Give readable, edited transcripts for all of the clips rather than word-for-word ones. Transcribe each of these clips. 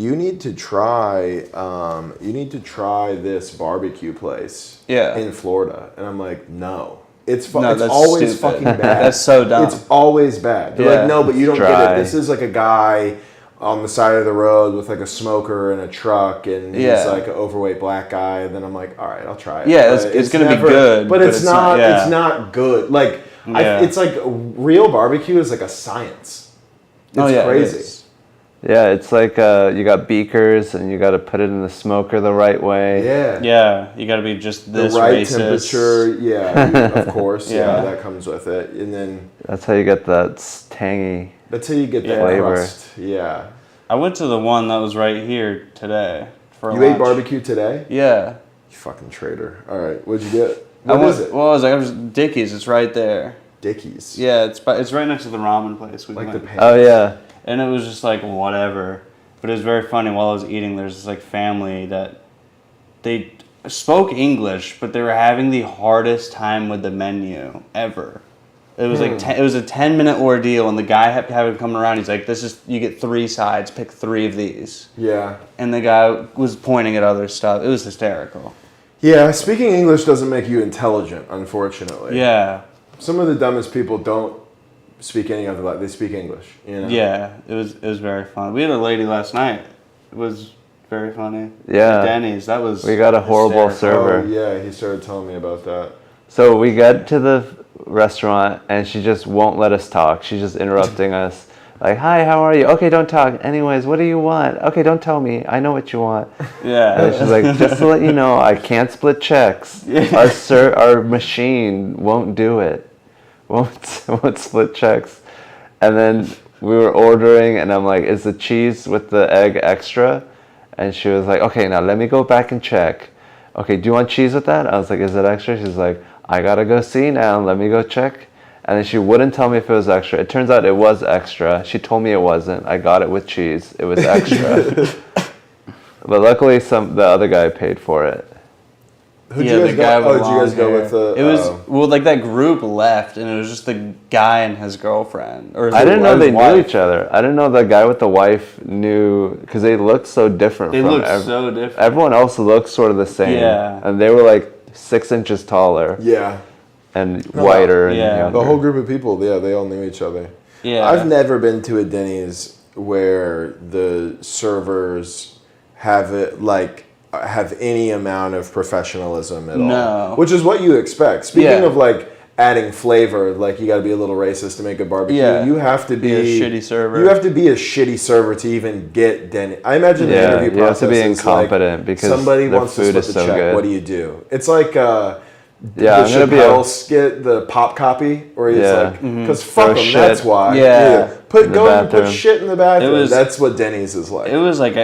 you need to try this barbecue place in Florida. And I'm like, no. It's always stupid. fucking bad. That's so dumb. It's always bad. They're like, no, but you don't get it. This is like a guy on the side of the road with like a smoker and a truck, and he's like an overweight black guy. And then I'm like, all right, I'll try it. Yeah, it's gonna be good, but it's not. It's not good. Like it's like real barbecue is like a science. It's crazy. Yeah, it's like you got beakers and you got to put it in the smoker the right way. Yeah, you got to be just this the right racist. temperature. Yeah, of course. that comes with it, and then that's how you get that tangy. That's how you get that flavor. crust. Yeah. I went to the one that was right here today for lunch. You ate barbecue today? Yeah. You fucking traitor. All right, what'd you get? What is it? Well, I was Dickie's. It's right there. Dickie's. Yeah, it's right next to the ramen place. We like went. the pan. Oh yeah. And it was just like whatever. But it was very funny. While I was eating, there's this like family that they spoke English, but they were having the hardest time with the menu ever. It was it was a 10-minute ordeal, and the guy had him coming around. He's like, you get 3 sides, pick 3 of these. Yeah. And the guy was pointing at other stuff. It was hysterical. Yeah, speaking English doesn't make you intelligent, unfortunately. Yeah. Some of the dumbest people don't speak any other language. They speak English, you know? Yeah, it was very fun. We had a lady last night. It was very funny. Yeah. Denny's. That was. We got a horrible server. Oh, yeah, he started telling me about that. So we got to the restaurant and she just won't let us talk. She's just interrupting us. Like, hi, how are you? Okay, don't talk. Anyways, what do you want? Okay, don't tell me. I know what you want. Yeah. And she's like, just to let you know, I can't split checks. Our machine won't do it. Won't split checks. And then we were ordering, and I'm like, is the cheese with the egg extra? And she was like, okay, now let me go back and check. Okay, do you want cheese with that? I was like, is it extra? She's like, I gotta go see now. Let me go check. And then she wouldn't tell me if it was extra. It turns out it was extra. She told me it wasn't. I got it with cheese. It was extra. But luckily, the other guy paid for it. Did you guys go with the... It was, like that group left, and it was just the guy and his girlfriend. I didn't know they knew each other. I didn't know the guy with the wife knew, because they looked so different. They looked so different. Everyone else looked sort of the same. Yeah. And they were like 6 inches taller. Yeah. And whiter. And younger. The whole group of people, they all knew each other. Yeah. I've never been to a Denny's where the servers have any amount of professionalism at all. No. Which is what you expect. Speaking of like adding flavor, like you got to be a little racist to make a barbecue. Yeah. You have to be a shitty server. You have to be a shitty server to even get Denny's. I imagine the interview process you have to be is incompetent like, because somebody their wants food to is split the so check. good. What do you do? It's like the I'm gonna be Chappelle skit, the pop copy, where he's like, because fuck them, shit. that's why. Yeah. Put shit in the bathroom. That's what Denny's is like. It was like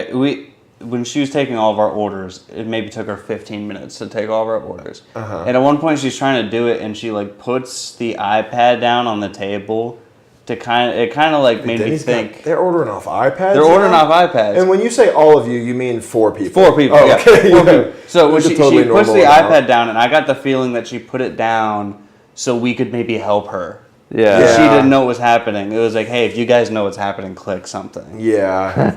when she was taking all of our orders, it maybe took her 15 minutes to take all of our orders. And at one point she's trying to do it, and she like puts the iPad down on the table to kind of like made me think. They're ordering off iPads? They're ordering off iPads. And when you say all of you mean 4 people. 4 people, yeah. Okay, 4 people. So when she puts the iPad iPad down, and I got the feeling that she put it down so we could maybe help her. Yeah. She didn't know what was happening. It was like, hey, if you guys know what's happening, click something. Yeah.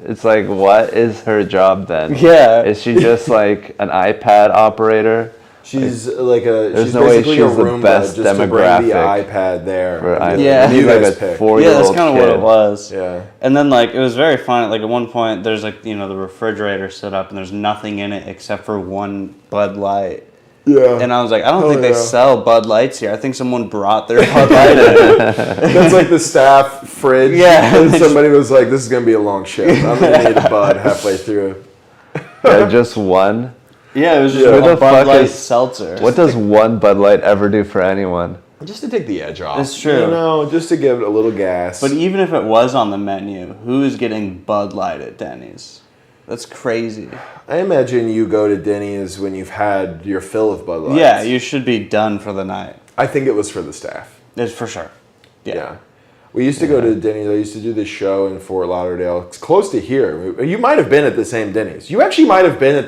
It's like, what is her job then? Yeah. Is she just like an iPad operator? She's like There's no way she's the best just demographic. To bring the iPad there. Yeah. He's like a 4-year-old Yeah, that's kind of what it was. Yeah. And then like it was very fun. Like at one point, there's like the refrigerator set up, and there's nothing in it except for one Bud Light. Yeah. And I was like, I don't think they sell Bud Lights here. I think someone brought their Bud Light in. That's like the staff fridge. Yeah. And somebody was like, this is going to be a long shift. I'm going to need a Bud halfway through. Yeah, just one? Yeah, it was just a Bud Light seltzer. What does one Bud Light ever do for anyone? Just to take the edge off. It's true. You know, just to give it a little gas. But even if it was on the menu, who is getting Bud Light at Denny's? That's crazy. I imagine you go to Denny's when you've had your fill of Bud Lights. Yeah, you should be done for the night. I think it was for the staff. It's for sure. Yeah. We used to go to Denny's. I used to do this show in Fort Lauderdale. It's close to here. You might have been at the same Denny's. You actually might have been at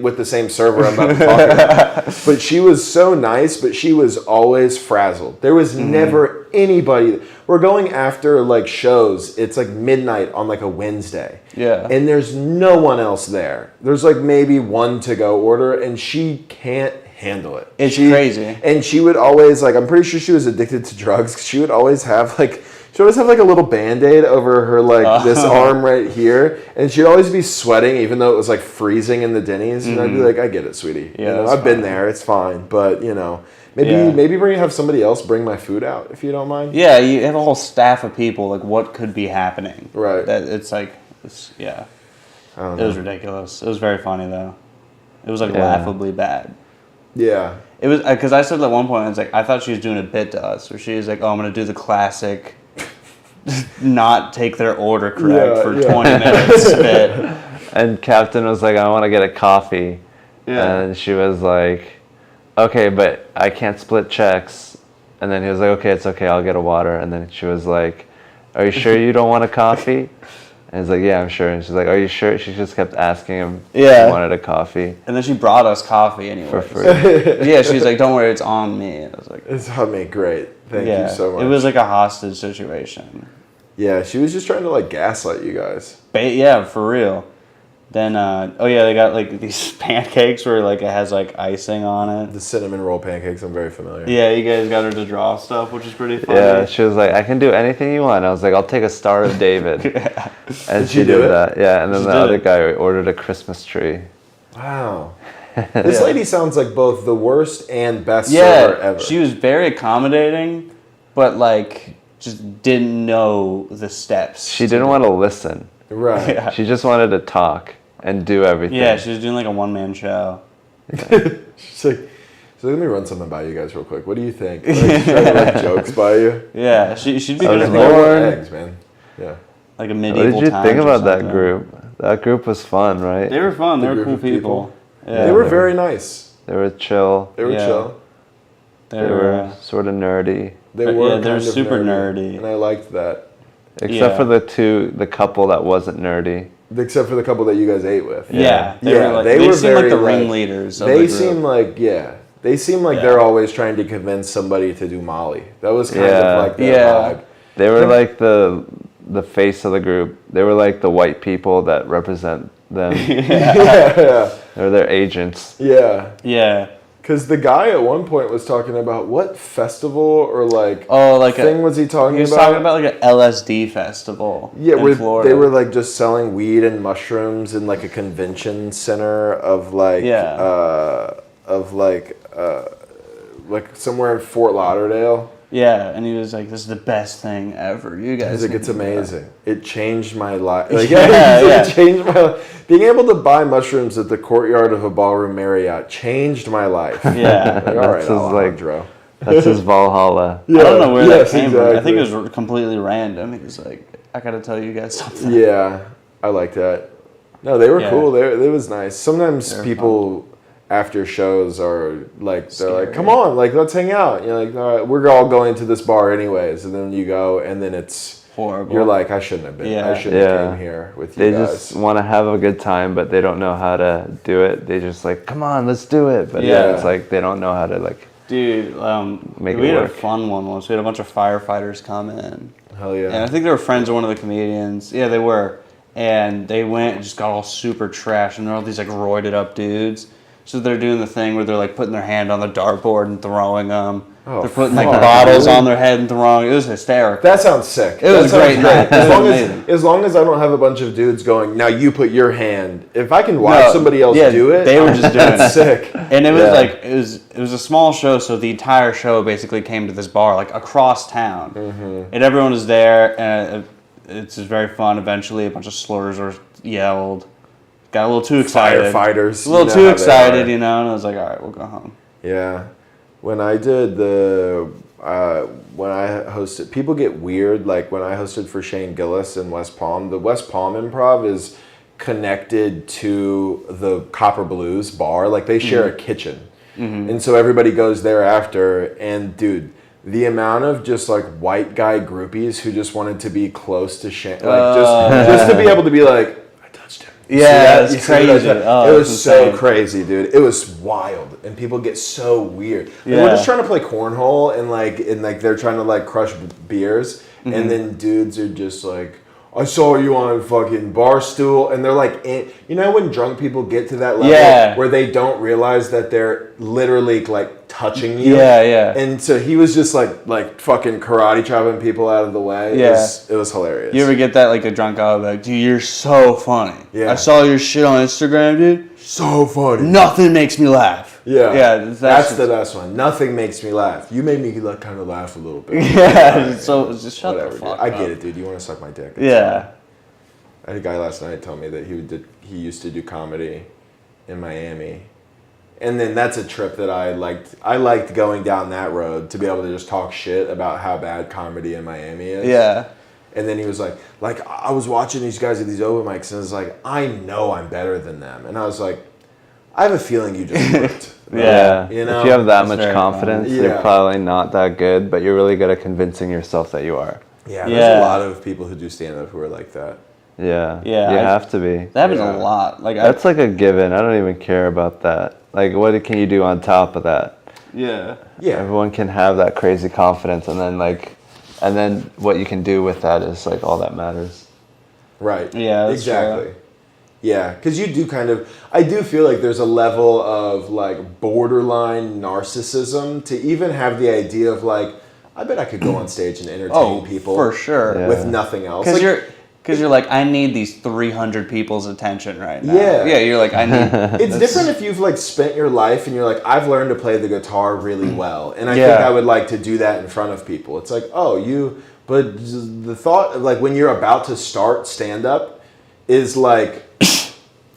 with the same server I'm about to talk about. But she was so nice, but she was always frazzled. There was never for anybody. We're going after like shows. It's like midnight on like a Wednesday. Yeah. And there's no one else there. There's like maybe one to-go order, and she can't handle it. It's crazy. And she would always, like, I'm pretty sure she was addicted to drugs, 'cause she would always have like a little Band-Aid over her like this arm right here, and she'd always be sweating even though it was like freezing in the Denny's, and I'd be like, I get it, sweetie. Yeah, I've been there, it's fine, but maybe have somebody else bring my food out if you don't mind. Yeah, you have a whole staff of people. Like, what could be happening? Right. That it's like, yeah. I don't It know. was ridiculous. It was very funny though. It was like laughably bad. Yeah. It was because I said at one point, I was like, I thought she was doing a bit to us, where she was like, "Oh, I'm gonna do the classic, not take their order correct for 20 minutes." Bit. And Captain was like, I want to get a coffee. Yeah. And she was like, okay, but I can't split checks. And then he was like, okay, it's okay, I'll get a water. And then she was like, are you sure you don't want a coffee? And he's like, yeah, I'm sure. And she's like, are you sure? She just kept asking him if he wanted a coffee. And then she brought us coffee anyway. For free. Yeah, she's like, don't worry, it's on me. And I was like, It's on me, great. Thank you so much. It was like a hostage situation. Yeah, she was just trying to like gaslight you guys. Yeah, for real. Then, they got like these pancakes where like it has like icing on it. The cinnamon roll pancakes, I'm very familiar. Yeah, you guys got her to draw stuff, which is pretty funny. Yeah, she was like, I can do anything you want. I was like, I'll take a Star of David. And Did she do it? that. Yeah, and then She the did other it. guy ordered a Christmas tree. Wow. This lady sounds like both the worst and best server Yeah, ever. she was very accommodating, but like just didn't know the steps. She didn't want to listen. Right. Yeah. She just wanted to talk and do everything. Yeah, she was doing like a one-man show. She's like, so let me run something by you guys real quick. What do you think? Like, she's trying to like jokes by you. Yeah, she'd be I good was at born- like, Eggs, man. Yeah. like a What medieval did you times think or about that something. group? That group was fun, right? They were fun. They The were group cool of people. Yeah. They were very nice. They were chill. They were Yeah. chill. They were sort of nerdy. They But were yeah, they're kind of super nerdy. And I liked that. Except for the couple that wasn't nerdy. Except for the couple that you guys ate with. Yeah, Yeah, were like, they they were seemed like very, the like- ringleaders. Of They the group. seem like, they seem like Yeah. they're always trying to convince somebody to do Molly. That was kind Yeah. of like their Yeah. vibe. They were like the face of the group. They were like the white people that represent them. Yeah. They were their agents. Yeah. Yeah. Because the guy at one point was talking about what festival or like thing was he talking He was about? talking about like an LSD festival. Yeah, in where Florida. they were like just selling weed and mushrooms in like a convention center of like like somewhere in Fort Lauderdale. Yeah, and he was like, "This is the best thing ever." You guys. He's like, need it's to do that." amazing. It changed my life. Like, Yeah, it changed my life. Being able to buy mushrooms at the courtyard of a ballroom Marriott changed my life. Yeah. Like, all right, That's his, like, Alejandro. That's his Valhalla. I don't know where Yes, that came from. I think exactly. it was completely random. He was like, "I gotta tell you guys something." Yeah, I like that. No, they were Yeah. cool. It was nice. Sometimes They're people after shows are like, they're like, Scary. come on, like, let's hang out. You're like, all right, we're all going to this bar anyways. And then you go, and then it's Horrible. You're like, I shouldn't have been. Yeah. I shouldn't have Yeah. came here with you They guys. just want to have a good time, but they don't know how to do it. They just like, come on, let's do it. But Yeah. it's like they don't know how to like. Dude, Make we it had a work. fun one once. We had a bunch of firefighters come in. Hell yeah. And I think they were friends of one of the comedians. Yeah, they were. And they went and just got all super trash. And they're all these like roided up dudes. So they're doing the thing where they're like putting their hand on the dartboard and throwing them. Oh, they're putting like fuck, bottles really? on their head and throwing. It was hysterical. That sounds sick. It was That a sounds great night. It was amazing. As long as I don't have a bunch of dudes going, now you put your hand. If I can watch somebody else do it, they were just doing that's it. sick. And it was Yeah. like it was a small show, so the entire show basically came to this bar like across town, and everyone was there, and it's just very fun. Eventually, a bunch of slurs were yelled. Got a little too excited. Firefighters. A little you know too how they excited, are. you know. And I was like, all right, we'll go home. Yeah. When I did when I hosted, people get weird. Like when I hosted for Shane Gillis in West Palm, the West Palm Improv is connected to the Copper Blues bar. Like they share a kitchen. And so everybody goes there after. And dude, the amount of just like white guy groupies who just wanted to be close to Shane, like just to be able to be like, I touched him. Yeah, You it's see what I crazy. said? Oh, it it's was so insane. crazy, dude. It was wild, and people get so weird. And Yeah. we're just trying to play cornhole, and they're trying to like crush beers, Mm-hmm. and then dudes are just like, "I saw you on fucking Barstool," and they're like, you know, when drunk people get to that level Yeah. where they don't realize that they're literally like touching you. Yeah, yeah. And so he was just like fucking karate chopping people out of the way. Yeah. It was hilarious. You ever get that, like, a drunk guy will be like, dude, you're so funny. Yeah. I saw your shit on Instagram, dude. so funny? Nothing makes me laugh. Yeah, Yeah, that's the best one. Nothing makes me laugh. You made me kind of laugh a little bit. Yeah, so just shut Whatever, the dude. fuck I up. get it, dude. You want to suck my dick? It's Yeah. fine. I had a guy last night tell me that he used to do comedy in Miami, and then that's a trip that I liked. I liked going down that road to be able to just talk shit about how bad comedy in Miami is. Yeah. And then he was like I was watching these guys at these open mics, and it's like, I know I'm better than them, and I was like, I have a feeling you just worked. Yeah. You know? If you have that That's much very confidence, common. you're Yeah. probably not that good, but you're really good at convincing yourself that you are. Yeah, Yeah. there's a lot of people who do stand up who are like that. Yeah. Yeah, You I- have to be. That happens Yeah. a lot. Like, That's like a given. I don't even care about that. Like, what can you do on top of that? yeah. Yeah. Everyone can have that crazy confidence, and then what you can do with that is like all that matters. Right. Yeah, that's exactly. true. Yeah, because you do I do feel like there's a level of like borderline narcissism to even have the idea of like, I bet I could go on stage and entertain Oh, people for sure. Yeah. with nothing else. Because Like, you're like, I need these 300 people's attention right now. Yeah. Yeah, you're like, I need... it's different if you've like spent your life and you're like, I've learned to play the guitar really well, and I think Yeah. I would like to do that in front of people. It's like, but the thought of like when you're about to start stand up is like,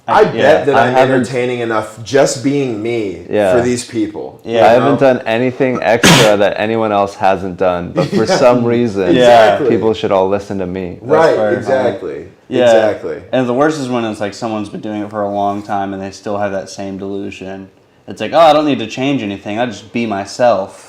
I bet that I I'm haven't- entertaining enough just being me Yeah. for these people. Yeah. I haven't done anything extra that anyone else hasn't done, but for some reason, Exactly. people should all listen to me. Right, very exactly. Yeah. Exactly. And the worst is when it's like someone's been doing it for a long time and they still have that same delusion. It's like, oh, I don't need to change anything. I just be myself.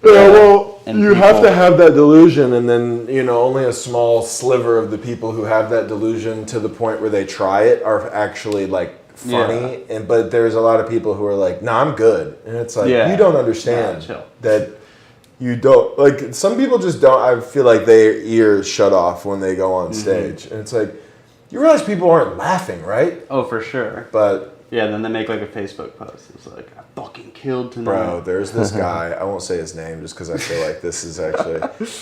Yeah, well, And you have people- to have that delusion, and then, only a small sliver of the people who have that delusion to the point where they try it are actually, like, funny. But there's a lot of people who are like, nah, I'm good. And it's like, Yeah. you don't understand Yeah, chill. that you don't, like, some people just don't, I feel like their ears shut off when they go on stage. And it's like, you realize people aren't laughing, right? Oh, for sure. But... Yeah, then they make like a Facebook post. It's like, I fucking killed tonight. Bro, there's this guy, I won't say his name just because I feel like this is actually,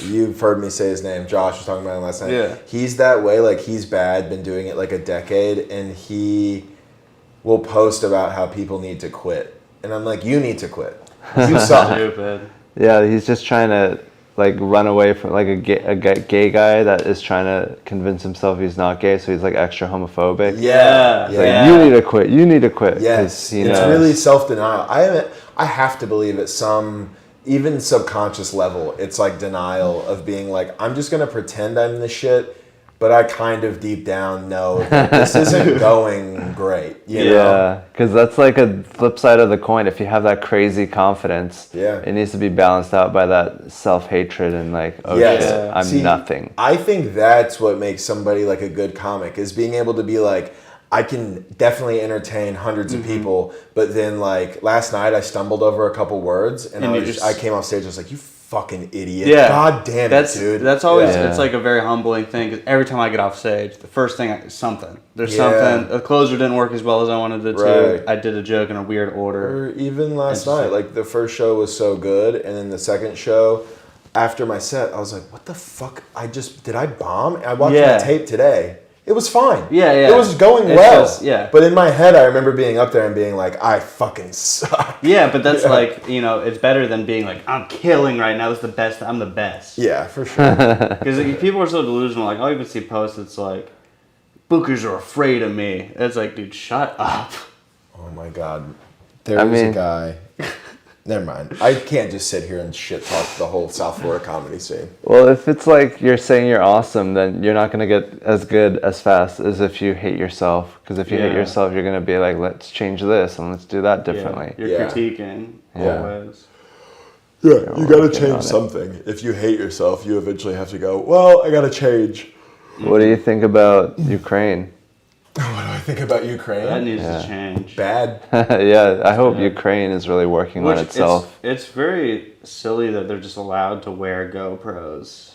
you've heard me say his name, Josh was talking about him last night. Yeah. He's that way, like he's bad, been doing it like a decade, and he will post about how people need to quit. And I'm like, you need to quit. You suck. Stupid. Yeah, he's just trying to like run away from like a gay guy that is trying to convince himself he's not gay, so he's like extra homophobic. Yeah. It's like, Yeah. you need to quit. You need to quit. 'cause Yes, he it's knows. really self-denial. I have to believe at some, even subconscious level, it's like denial of being like, I'm just going to pretend I'm the shit, but I kind of deep down know that this isn't going great. You know? Yeah, because that's like a flip side of the coin. If you have that crazy confidence, Yeah. it needs to be balanced out by that self-hatred and like, oh Yes. shit, I'm See, nothing. I think that's what makes somebody like a good comic, is being able to be like, I can definitely entertain hundreds of people, but then like last night I stumbled over a couple words and And I came off stage, I was like, you fucking idiot. Yeah. God damn it, dude. That's always, Yeah. it's like a very humbling thing. 'Cause every time I get off stage, the first thing is something. There's Yeah. something. The closer didn't work as well as I wanted it to. Right. I did a joke in a weird order. Or even last It's just night, like the first show was so good, and then the second show, after my set, I was like, what the fuck? Did I bomb? I watched Yeah. my tape today. It was fine. Yeah, yeah. It was going It's well. just- yeah. But in my head, I remember being up there and being like, I fucking suck. Yeah, but that's Yeah. like, it's better than being like, I'm killing right now. This is the best. I'm the best. Yeah, for sure. Because people are so delusional. Like, I'll even see posts that's like, bookers are afraid of me. It's like, dude, shut up. Oh my god. There I was a mean- guy. Never mind. I can't just sit here and shit talk the whole South Florida comedy scene. Well, if it's like you're saying you're awesome, then you're not gonna get as good as fast as if you hate yourself. Because if you hate Yeah. yourself, you're gonna be like, let's change this and let's do that differently. You're Yeah. critiquing Yeah. always. Yeah, you we're gotta working on change it. something. If you hate yourself, you eventually have to go, well, I gotta change. What do you think about Ukraine? What do I think about Ukraine? That needs to change. Bad. Yeah, I hope Ukraine is really working on itself. It's very silly that they're just allowed to wear GoPros.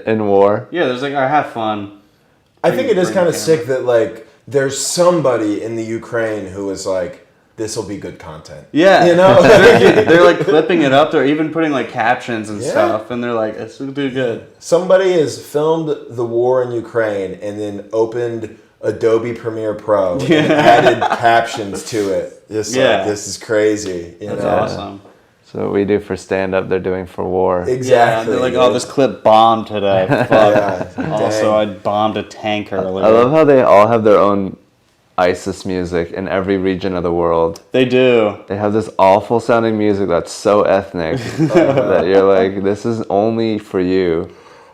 In war. Yeah, there's like, I have fun. I think it is Bring kind of the sick that like there's somebody in the Ukraine who is like, this will be good content. Yeah. You know? They're like clipping it up. They're even putting like captions and stuff. And they're like, it's going to do good. Somebody has filmed the war in Ukraine and then opened Adobe Premiere Pro and added captions to it. Just like, this is crazy. That's awesome. So what we do for stand-up, they're doing for war. Exactly. Yeah, they're like, oh, this clip bombed today. Fuck. Yeah, Also, I bombed a tank earlier. I love how they all have their own ISIS music in every region of the world. They do. They have this awful sounding music that's so ethnic that you're like, this is only for you.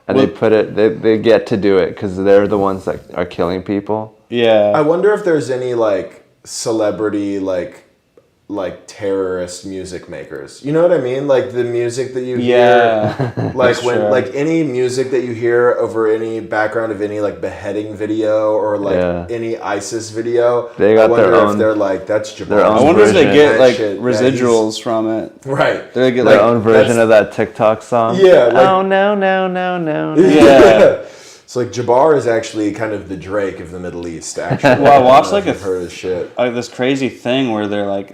And they put it, they get to do it because they're the ones that are killing people. Yeah. I wonder if there's any like celebrity like terrorist music makers. You know what I mean? Like the music that you hear, like when like any music that you hear over any background of any like beheading video or like any ISIS video. They got I wonder their own. If they're like that's Jabbar. Their own I wonder if they get like shit. residuals from it. Right. They get Their like own version of that TikTok song. Yeah. Like, oh no no no no. Yeah. So like Jabbar is actually kind of the Drake of the Middle East. Actually, Well, I watched like I've heard his shit. this crazy thing where they're like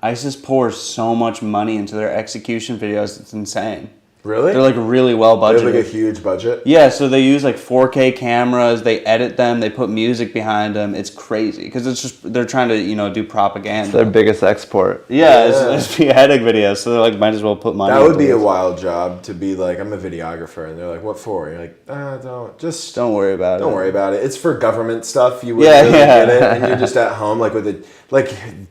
ISIS pours so much money into their execution videos. It's insane. Really? They're like really well They budgeted. have like a huge budget. Yeah, so they use like 4K cameras. They edit them. They put music behind them. It's crazy because it's just they're trying to do propaganda. It's their biggest export. Yeah, it's beheading videos. So they're like, might as well put money. That would into be a this. wild job to be like, I'm a videographer, and they're like, what for? You're like, Don't worry about it. Don't worry about it. It's for government stuff. You wouldn't really get it, and you're just at home, like with a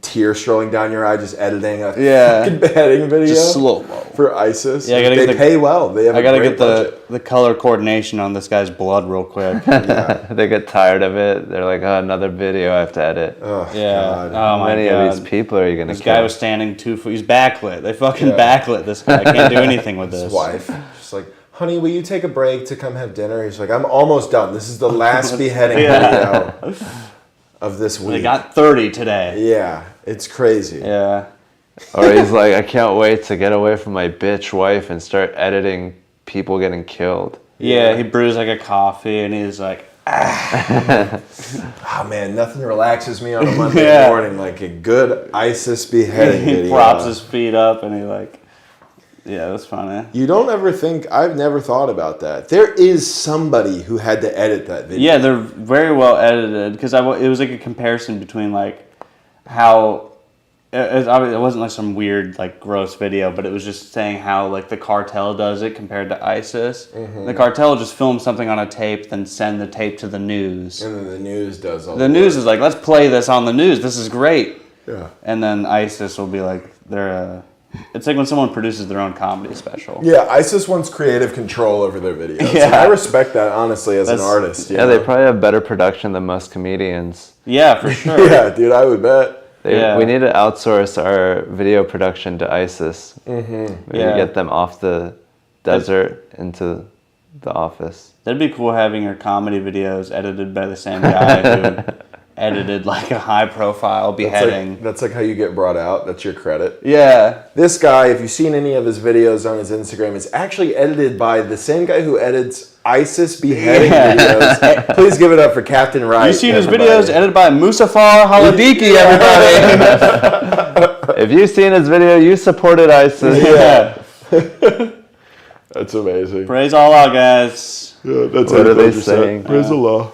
tears strolling down your eye, just editing a fucking beheading video. Just slow-mo. For ISIS. Yeah, they pay well. They have. I gotta get budget. the color coordination on this guy's blood real quick. They get tired of it. They're like, oh, another video I have to edit. Oh, Yeah. God. How Oh my many god. of these people are you gonna This kill? guy was standing 2 foot. He's backlit. They fucking backlit this guy. I can't do anything with this. His wife, just like, honey, will you take a break to come have dinner? He's like, I'm almost done. This is the last beheading video of this week. They got 30 today. Yeah, it's crazy. Yeah. Or he's like, I can't wait to get away from my bitch wife and start editing people getting killed. Yeah, he brews like a coffee and he's like, Oh man, nothing relaxes me on a Monday morning like a good ISIS beheading he video. props his feet up and he like, yeah, that's funny. You don't ever think, I've never thought about that. There is somebody who had to edit that video. Yeah, they're very well edited because it was like a comparison between like how it wasn't like some weird like gross video, but it was just saying how like the cartel does it compared to ISIS. Mm-hmm. The cartel just films something on a tape, then send the tape to the news. And then the news does all The news is like, let's play this on the news. This is great. Yeah. And then ISIS will be like, it's like when someone produces their own comedy special. Yeah, ISIS wants creative control over their videos. Yeah. And I respect that, honestly, as an artist. Yeah, they probably have better production than most comedians. Yeah, for sure. Yeah, dude, I would bet. We need to outsource our video production to ISIS. Mm-hmm. We need to get them off the desert into the office. That'd be cool having your comedy videos edited by the same guy who edited like a high-profile beheading. That's like how you get brought out. That's your credit. Yeah. This guy, if you've seen any of his videos on his Instagram, is actually edited by the same guy who edits ISIS beheading videos. Please give it up for Captain Wright. You've seen his videos edited by Musafar Haladiki, everybody. If you've seen his video, you supported ISIS. Yeah. That's amazing. Praise Allah, guys. Yeah, that's What are they saying? Praise Allah.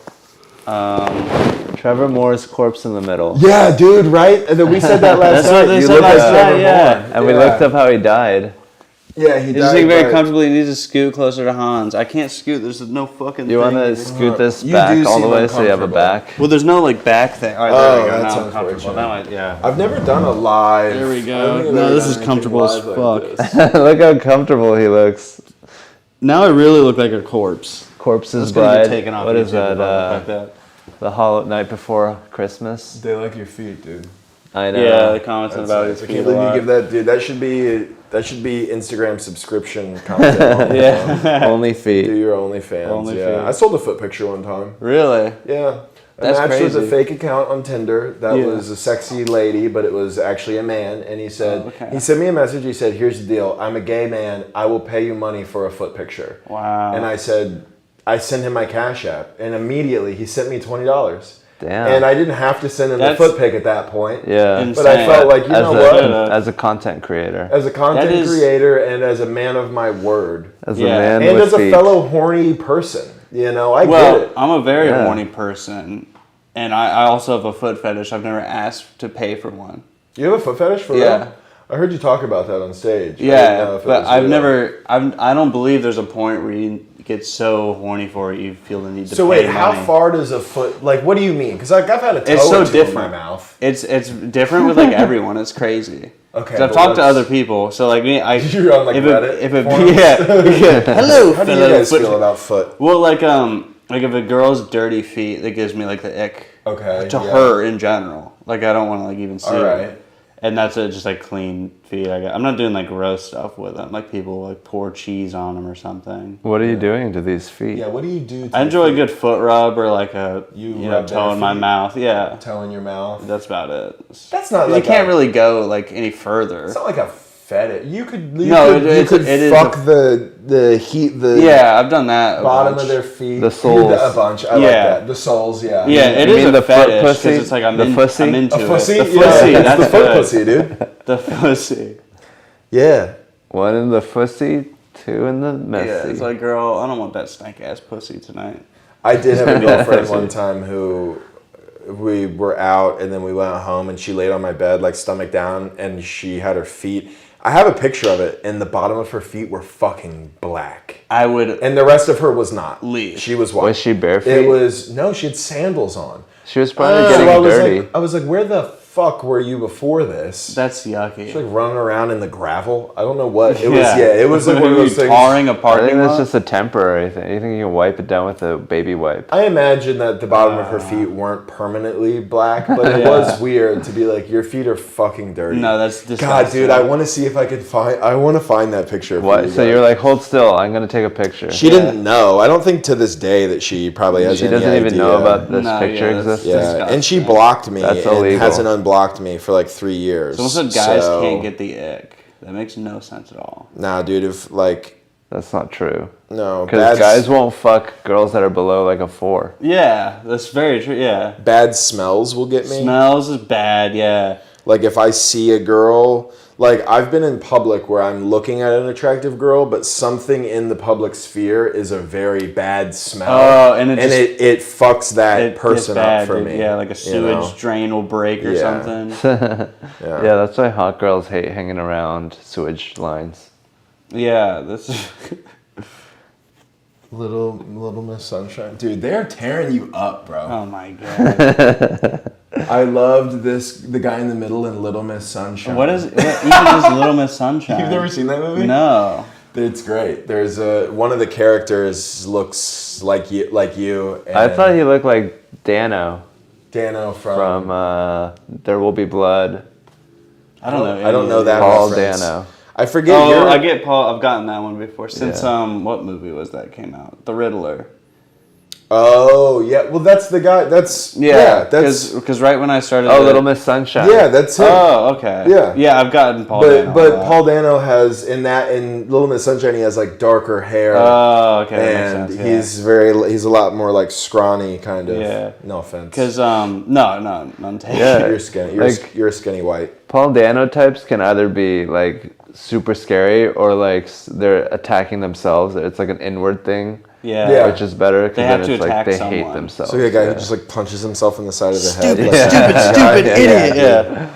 Trevor Moore's corpse in the middle. Yeah, dude, right? And then we said that last That's night. what they You said look last like night, Trevor yeah. Moore. And we looked up how he died. Yeah, he He's died. just sitting very by- comfortably. He needs to scoot closer to Hans. I can't scoot. There's no fucking You thing. want to scoot this You back do all the seem way so you have a uncomfortable. back? Well, there's no like back thing. All right, Oh, there we go. that's Now I'm comfortable. unfortunate. Now I've never done a live. There we I don't go. think I've No, ever this done is anything comfortable as live fuck. like this. Look how comfortable he looks. Now I really look like a corpse. Corpse's That's gonna Bride. get taken off What is YouTube if that? I look like that? The Hollow Night Before Christmas. They like your feet, dude. I know. Yeah, the comments That's about nice. his I feet can't a believe you lot. give that, dude. That should be Instagram subscription content. Yeah. Only Do feet. your OnlyFans. Only yeah, feet. I sold a foot picture one time. Really? Yeah, That's matched with a crazy. fake account on Tinder that Yeah. was a sexy lady, but it was actually a man. And he said, Oh, okay. he sent me a message. He said, "Here's the deal. I'm a gay man. I will pay you money for a foot picture." Wow. And I said, I sent him my Cash App, and immediately he sent me $20. Damn. And I didn't have to send him That's the foot pic at that point. Yeah. Insane. But I felt like, you know what? As a content creator. As a content That is- creator and as a man of my word. As a Yeah. man And with as a feet. fellow horny person. You know, I get Well, it. I'm a very Yeah. horny person, and I also have a foot fetish. I've never asked to pay for one. You have a foot fetish for Yeah. real? I heard you talk about that on stage. I didn't know Yeah, if it but was I've real. never. I don't believe there's a point where you get so horny for it you feel the need to So pay wait, how money. far does a foot? Like, what do you mean? Because like I've had a toe It's so or two different. in my mouth. It's different with like everyone. It's crazy. Okay, 'Cause I've but talked to what's- other people. So like me, You're on like if Reddit. It, if it, forums? yeah, hello, How do you fellow guys foot- feel about foot? Well, like if a girl's dirty feet, that gives me like the ick. Okay, To yeah. her in general, like I don't want to like even see All it. right. And that's just like clean feet. I'm not doing like gross stuff with them. Like people like pour cheese on them or something. What are you doing to these feet? Yeah, what do you do? To I enjoy a your good foot rub or like a You you know rub toe their in my feet? mouth. Yeah, toe in your mouth? that's about it. That's not 'Cause like you can't a- really go like any further. It's not like a fetish. You could. You No, could, it- you could it is fuck a- the heat the Yeah, I've done that. a bottom bunch. of their feet. The You soles. did a bunch. I like Yeah. that. The soles. Yeah. Yeah, it You is mean a the foot fetish pussy? because it's like I'm The pussy? I'm into A pussy. it. The Yeah, pussy, that's that's the foot good. pussy, dude. The pussy. Yeah. One in the pussy, two in the messy. Yeah, it's like, girl, I don't want that stank ass pussy tonight. I did have a girlfriend one time who we were out and then we went home and she laid on my bed like stomach down and she had her feet. I have a picture of it and the bottom of her feet were fucking black. I would And the rest of her was not. Leave. She was white. Was she barefoot? It was, no, she had sandals on. She was probably So getting I was dirty. like, where the fuck were you before this? That's yucky. She's like running around in the gravel. I don't know what it was. Yeah, it was like one of those things. Tarring a I parking think that's lot. just a temporary thing. You think you can wipe it down with a baby wipe? I imagine that the bottom of her feet weren't permanently black, but it Yeah. was weird to be like, your feet are fucking dirty. No, that's disgusting. God, dude, I want to see if I could find. I want to find that picture. for What? you So guys. you're like, hold still. I'm gonna take a picture. She didn't know. I don't think to this day that she probably has She any doesn't even know idea. about this No, picture yeah, that's- exists. Yeah, disgusting. and she blocked me That's and illegal. hasn't unblocked me for like 3 years. Someone said guys So- can't get the ick. That makes no sense at all. Nah, dude. If like That's not true. no, Because guys won't fuck girls that are below like a 4. Yeah, that's very true. Yeah. bad smells will get me. Smells is bad. Yeah. Like if I see a girl, like I've been in public where I'm looking at an attractive girl, but something in the public sphere is a very bad smell. Oh, and it just- it fucks that It person gets bad, up for dude. me. Yeah, like a you sewage know? drain will break or Yeah. something. Yeah, that's why hot girls hate hanging around sewage lines. Yeah, that's. Little Miss Sunshine, dude. They're tearing you up, bro. Oh my god. I loved the guy in the middle in Little Miss Sunshine. What even is Little Miss Sunshine? You've never seen that movie? No. It's great. There's one of the characters looks like you. And I thought he looked like Dano Dano from There Will Be Blood. I don't know. I don't know that Paul reference. Dano. I forget. Oh, I get Paul. I've gotten that one before. Since Yeah. what movie was that came out? The Riddler. Oh yeah, well that's the guy. That's that's because right when I started. Oh, Little Miss Sunshine. yeah, that's him. Oh, okay. Yeah. Yeah, I've gotten Paul. but Dano but a lot. Paul Dano has in Little Miss Sunshine he has like darker hair. Oh, okay. That and makes sense, yeah. he's a lot more like scrawny kind of. Yeah. No offense. Because no, none taken. Yeah. you're skinny. You're a skinny white. Paul Dano types can either be like super scary or like they're attacking themselves. It's like an inward thing. Yeah. Which is better because They then have to it's like attack they someone. hate themselves. So a guy yeah. who just like punches himself in the side of the Stupid, head. Like, stupid idiot. Yeah.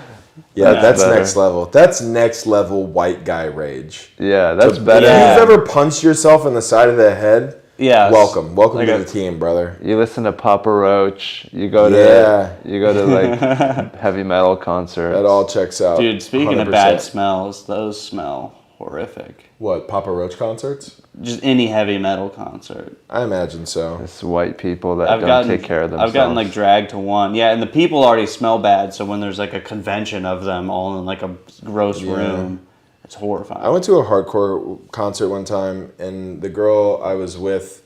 Yeah. That's better. next level. That's next level white guy rage. Yeah, that's So better. Yeah. If you've ever punched yourself in the side of the head, Yeah. welcome Like to a- the team, brother. You listen to Papa Roach. You go Yeah. to like heavy metal concerts. That all checks out. Dude, speaking of 100%. bad smells, those smell horrific. What, Papa Roach concerts? Just any heavy metal concert. I imagine so. It's white people that don't take care of themselves. I've gotten like dragged to one. Yeah, and the people already smell bad, so when there's like a convention of them all in like a gross room, it's horrifying. I went to a hardcore concert one time, and the girl I was with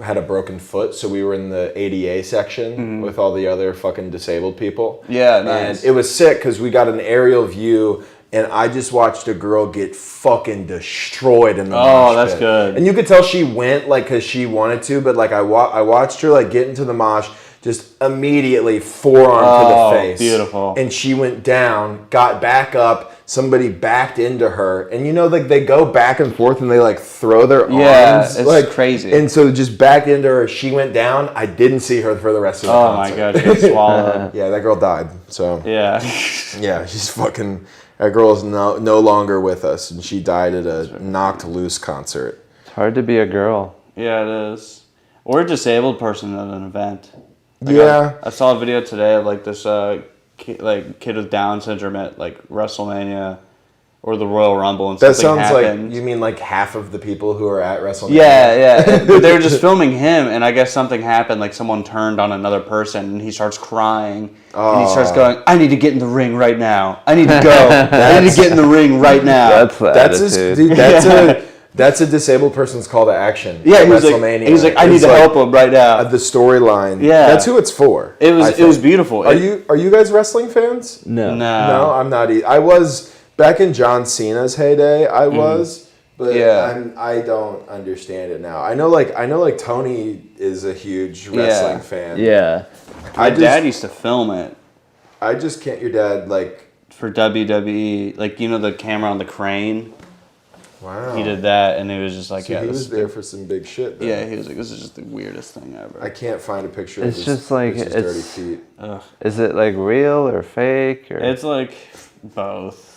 had a broken foot, so we were in the ADA section with all the other fucking disabled people. Yeah, nice. And it was sick because we got an aerial view, and I just watched a girl get fucking destroyed in the mosh that's pit. good. And you could tell she went like because she wanted to, but like I watched her like get into the mosh, just immediately forearm to the face. Beautiful. And she went down, got back up. Somebody backed into her, and you know, like they go back and forth and they like throw their arms. It's like crazy. And so just backed into her. She went down. I didn't see her for the rest of the concert. Oh my god, she got swallowed. Yeah, that girl died. So Yeah. yeah, she's fucking. That girl is no longer with us, and she died at a Knocked Loose concert. It's hard to be a girl. Yeah, it is. Or a disabled person at an event. Like Yeah. I saw a video today of like this kid with Down syndrome at like WrestleMania or the Royal Rumble, and That something sounds happened. like you mean like half of the people who are at WrestleMania. Yeah. But they were just filming him, and I guess something happened. Like someone turned on another person, and he starts crying, and he starts going, "I need to get in the ring right now. I need to go. I need to get in the ring right now." That's the attitude. That's a disabled person's call to action. Yeah, at he was WrestleMania. like, he's like, "I need It's to like, help him right now." The storyline. Yeah. That's who it's for. It I was think. beautiful. Are you guys wrestling fans? No. No, I'm not. I was back in John Cena's heyday. I was, but Yeah. I don't understand it now. I know like Tony is a huge wrestling fan. Yeah. My just- dad used to film it I just can't. Your dad like. for WWE, like you know the camera on the crane. Wow. He did that, and it was just like, So yeah, he this was there for some big shit. Then. yeah, he was like, this is just the weirdest thing ever. I can't find a picture. It's of just like his dirty feet. Ugh. Is it like real or fake or? It's like both.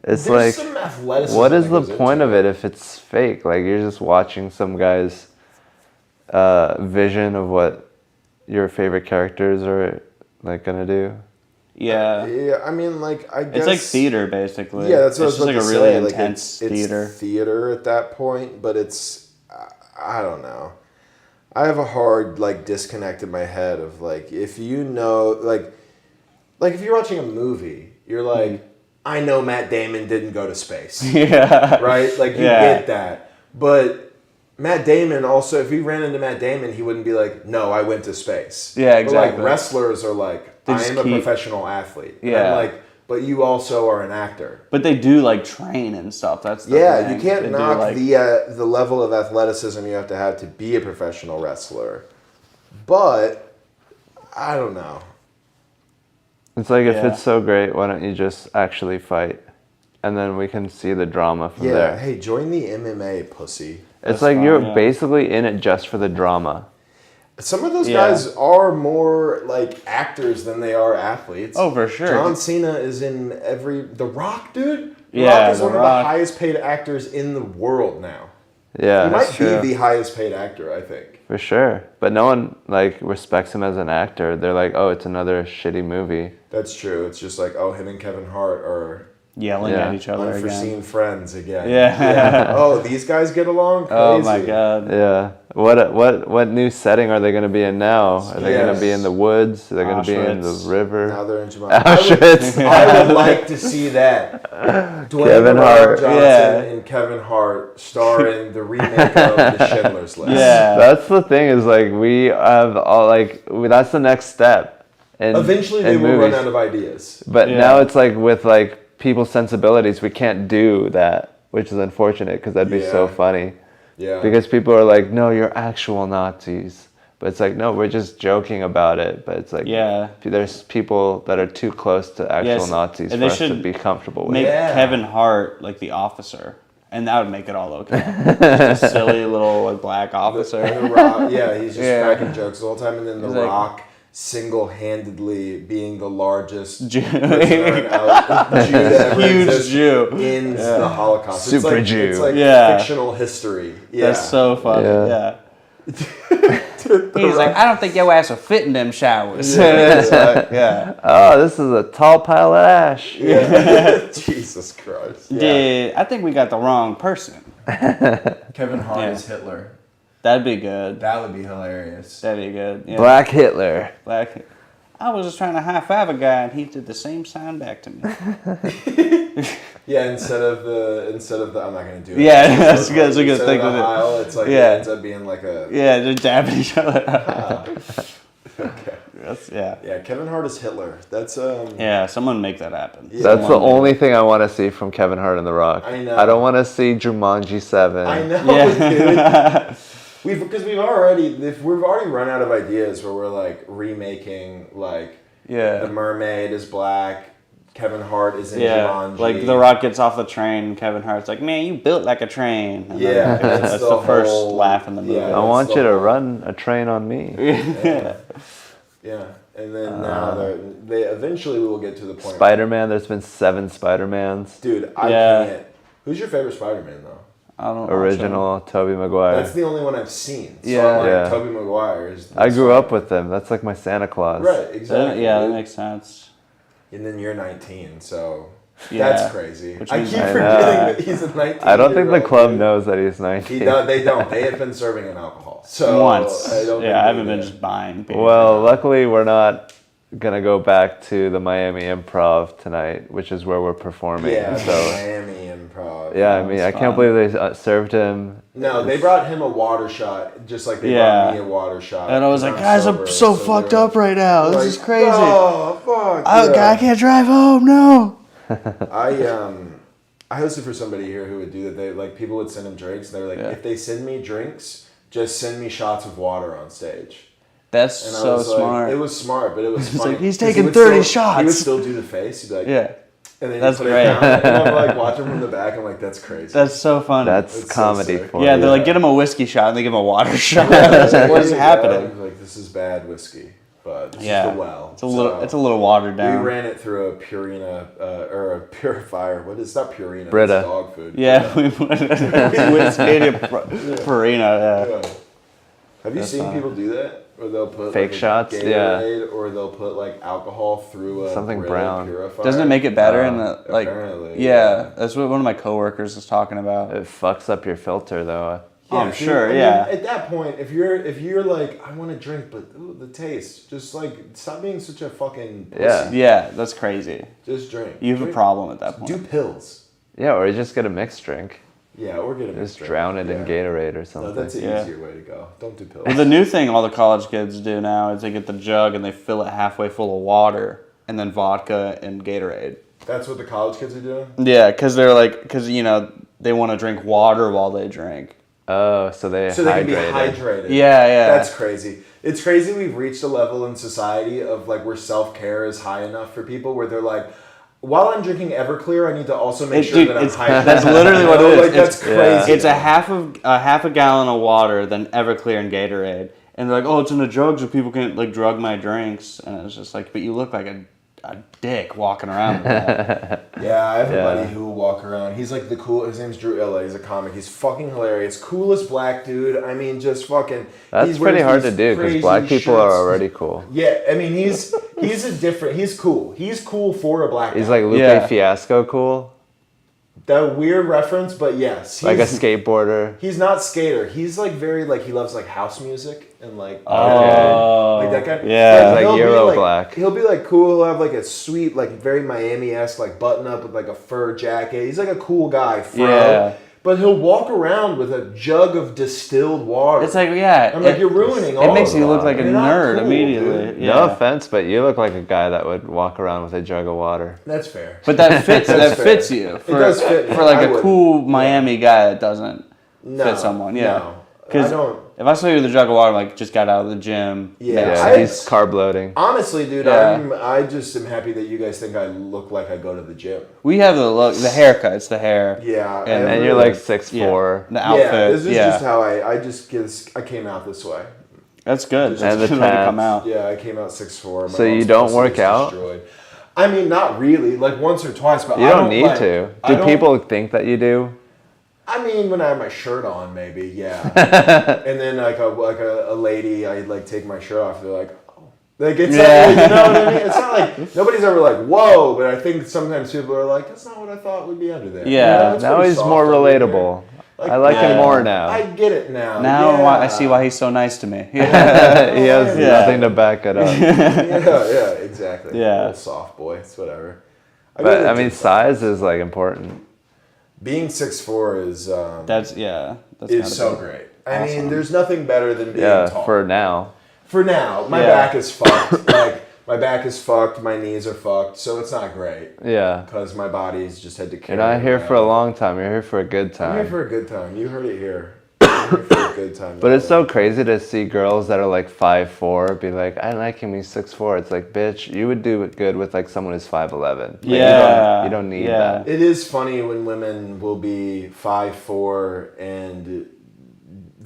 It's There's like, some athleticism what is that the goes point into of it if it's fake? Like you're just watching some guy's vision of what your favorite characters are like gonna do. Yeah, Yeah, I mean, like I guess it's like theater basically. Yeah, that's what it's I was just about like to a really say. Like, intense it's theater. theater at that point, but it's I don't know. I have a hard like disconnect in my head of like if you know like if you're watching a movie, you're like, I know Matt Damon didn't go to space. Yeah, Right? Like you Yeah. get that. But Matt Damon also, if you ran into Matt Damon, he wouldn't be like, no, I went to space. Yeah, But exactly. like wrestlers are like, They I just am a keep- professional athlete. And Yeah. I'm like, but you also are an actor. But they do like train and stuff. That's the Yeah, thing. you can't They do, knock like- the level of athleticism you have to be a professional wrestler. But I don't know. It's like if Yeah. it's so great, why don't you just actually fight, and then we can see the drama from Yeah, there. hey, join the MMA, pussy. It's That's like fine, you're yeah. basically in it just for the drama. Some of those Yeah. guys are more like actors than they are athletes. Oh, for sure. John Cena is in The Rock, dude. The Yeah, Rock is The one of Rock. the highest paid actors in the world now. Yeah, He might true. be the highest paid actor, I think. for sure. But no one like respects him as an actor. They're like, oh, it's another shitty movie. That's true. It's just like, oh, him and Kevin Hart are yelling Yeah. at each other unforeseen again. friends again. Yeah. Oh, these guys get along? Crazy. Oh my god. Yeah. What new setting are they going to be in now? Are they going to be Yes. in the woods? Are they going to be in the Auschwitz. river? Now they're in July. Auschwitz. I would like to see that. Dwayne Kevin The Rock Hart. Johnson Yeah. and Kevin Hart star in the remake of The Schindler's List. Yeah. That's the thing is like we have all like that's the next step. Eventually they in will movies. run out of ideas. But Yeah. now it's like with like people's sensibilities, we can't do that, which is unfortunate because that'd be so Yeah. funny. Yeah. Because people are like, no, you're actual Nazis. But it's like, no, we're just joking about it. But it's like, Yeah. there's people that are too close to actual Yes, Nazis and for they us to should be comfortable with. Make Yeah. Kevin Hart like the officer, and that would make it all okay. Just a silly little like, black officer. And The Rock, yeah, he's just Yeah. cracking jokes the whole time, and then The He's like- Rock single-handedly being the largest Jew. prisoner Jew that ever Huge existed Jew. in the Holocaust. Super it's like, Jew. It's like Yeah. fictional history. Yeah. That's so funny. Yeah. Yeah. The He's like, Rock- I don't think your ass will fit in them showers. Yeah. Yeah. Oh, this is a tall pile of ash. Yeah. Jesus Christ. Yeah. Dude, I think we got the wrong person. Kevin Hart Yeah. is Hitler. That'd be good. That would be hilarious. That'd be good. Yeah. Black Hitler. Black. I was just trying to high five a guy and he did the same sign back to me. Yeah, instead of the I'm not gonna do it. Yeah, that's good. That's a good Instead thing of to the do. aisle, it's like Yeah. it ends up being like a Yeah, they're dabbing each other. okay. Yeah. Yeah, Kevin Hart is Hitler. That's Yeah, someone make that happen. Yeah. That's the Someone make only thing I want to see from Kevin Hart and The Rock. I know. I don't want to see Jumanji 7. I know, Yeah. dude. We've already run out of ideas where we're like remaking like Yeah. the mermaid is black, Kevin Hart is in Yeah, Jumanji. like The Rock gets off the train, Kevin Hart's like, "Man, you built like a train." And then Yeah, that's the first laugh in the movie. yeah. I want that's you the to whole- run a train on me. Yeah. Yeah, and then now they eventually we will get to the point. Spider-Man, there's been 7 Spider-Mans. Dude, I Yeah. can't. Who's your favorite Spider-Man though? I don't Original, Tobey Maguire. That's the only one I've seen. So Yeah. I'm like, Yeah. Tobey Maguire is. I grew up with him. That's like my Santa Claus. Right, exactly. Yeah, that dude. makes sense. And then you're 19, so Yeah. that's crazy. Which I means- keep I forgetting know. that he's a 19. I don't think the club dude. knows that he's 19. They don't. They have been serving him alcohol. So Once. I don't think I they haven't been do. just buying beer. Well, luckily we're not gonna go back to the Miami Improv tonight, which is where we're performing. Yeah, So Miami Improv. yeah, I That mean, was I can't fun. believe they served him. No, they brought him a water shot, just like they Yeah. brought me a water shot. And I was like, I'm guys, I'm sober, so they fucked were up right now. This like, is crazy. Oh, fuck. I can't drive home. No. I hosted for somebody here who would do that. They like people would send him drinks, and they were like, Yeah. if they send me drinks, just send me shots of water on stage. That's And I so was like, smart. it was smart, but it was It's funny. like, he's 'cause he taking would 30 still- He would shots. still do the face. He'd be like, Yeah. and then That's he'd put great. it down. And I'm like watching from the back. I'm like, that's crazy. That's so funny. That's It's so comedy sick. for yeah, you. they're like, get him a whiskey shot, and they give him a water shot. I was like, what is Yeah, happening? he's like, this is bad whiskey, but this Yeah, is the well. it's a little So, watered we down. ran it through a Purina or a purifier. What is not Purina? Brita. It's dog food. Yeah, we put whiskey to Purina. Yeah. Yeah. Have you That's seen fine. people do that? Where they'll put Fake like, a shots? Gatorade, or they'll put like alcohol through a Something Brita brown. purifier. Doesn't it make it better in the like? apparently, Yeah, that's what one of my coworkers was talking about. It fucks up your filter though. Oh, I'm see, sure, I mean, yeah. at that point, if you're like, I want to drink, but ooh, the taste, just like stop being such a fucking pussy. Yeah. Yeah, that's crazy. Just drink. You have a Drink. problem at that point. Do pills. Yeah, or you just get a mixed drink. Yeah, or get a Just mixed drink. drown it in Yeah. Gatorade or No, something. that's an Yeah. easier way to go. Don't do pills. Well, the new thing all the college kids do now is they get the jug and they fill it halfway full of water and then vodka and Gatorade. That's what the college kids are doing? Yeah, because they want to drink water while they drink. Oh, so they So they can be hydrated. hydrated. Yeah, yeah. That's crazy. It's crazy we've reached a level in society of like where self-care is high enough for people where they're like, while I'm drinking Everclear, I need to also make sure that I'm hydrated. That's literally what it is. Like, that's crazy. It's a half a gallon of water, then Everclear and Gatorade, and they're like, "Oh, it's in a jug, so people can't like drug my drinks." And it's just like, but you look like a dick walking around with that. Yeah, I have a Yeah. buddy who will walk around. He's like the cool. His name's Drew Illa. He's a comic. He's fucking hilarious. Coolest black dude. I mean, just fucking. That's he pretty wears hard to these do because crazy black people are shirts. already cool. Yeah, I mean he's He's cool. He's cool for a black guy. He's like Lupe Yeah. Fiasco cool, that weird reference, but yes, like a he's- skateboarder. He's not skater. He's like very like he loves like house music and like Oh, like that kind. yeah. Like he'll be, Euro black. He'll be like cool. He'll have like a sweet like very Miami-esque like button up with like a fur jacket. He's like a cool guy, fro. Yeah. But he'll walk around with a jug of distilled water. It's like, yeah. I'm like, you're ruining all It makes of you that. look like a You're not nerd cool, immediately. dude. Yeah. No offense, but you look like a guy that would walk around with a jug of water. That's fair. But that fits. That's that fair. fits you. For, does fit me. for like I a wouldn't. cool Miami guy that doesn't No, fit someone. Yeah. no. Because I don't. if I saw you with a jug of water, like just got out of the gym. Yeah. Yeah, I- he's carb loading. Honestly, dude, Yeah. I just am happy that you guys think I look like I go to the gym. We have the look, the haircut. It's the hair. Yeah, And- And you're like 6'4". The outfit. Yeah, this is yeah. just how I came out this way. That's good. And Just the let it tats. come out. Yeah, I came out 6'4". So you don't work out? Destroyed. I mean, not really. Like once or twice, but You I don't need like, to. I Do don't- people think that you do? I mean, when I have my shirt on, maybe, yeah. And then like a lady, I like take my shirt off. They're like, oh, like it's Yeah. not, you know what I mean? It's not like nobody's ever like, whoa. But I think sometimes people are like, that's not what I thought would be under there. Yeah. it's Now pretty he's soft more under there. relatable. Like, I like yeah. him more now. I get it now. Now yeah. I see why he's so nice to me. He has Yeah. nothing to back it up. Yeah, exactly. Yeah. Little soft boy. It's whatever. But I mean, size is like important. Being 6'4" is That's so great. I mean, there's nothing better than being tall. For now. For now, my back is fucked. Like my back is fucked. My knees are fucked. So it's not great. Yeah. Because my body's just had to carry. You're not here for a long time. You're here for a good time. I'm here for a good time. You heard it here. I'm here for a good time. But it's so crazy to see girls that are like 5'4" be like, I like him, he's 6'4". It's like, bitch, you would do it good with like someone who's 5'11". Like, Yeah. You don't need that. It is funny when women will be 5'4" and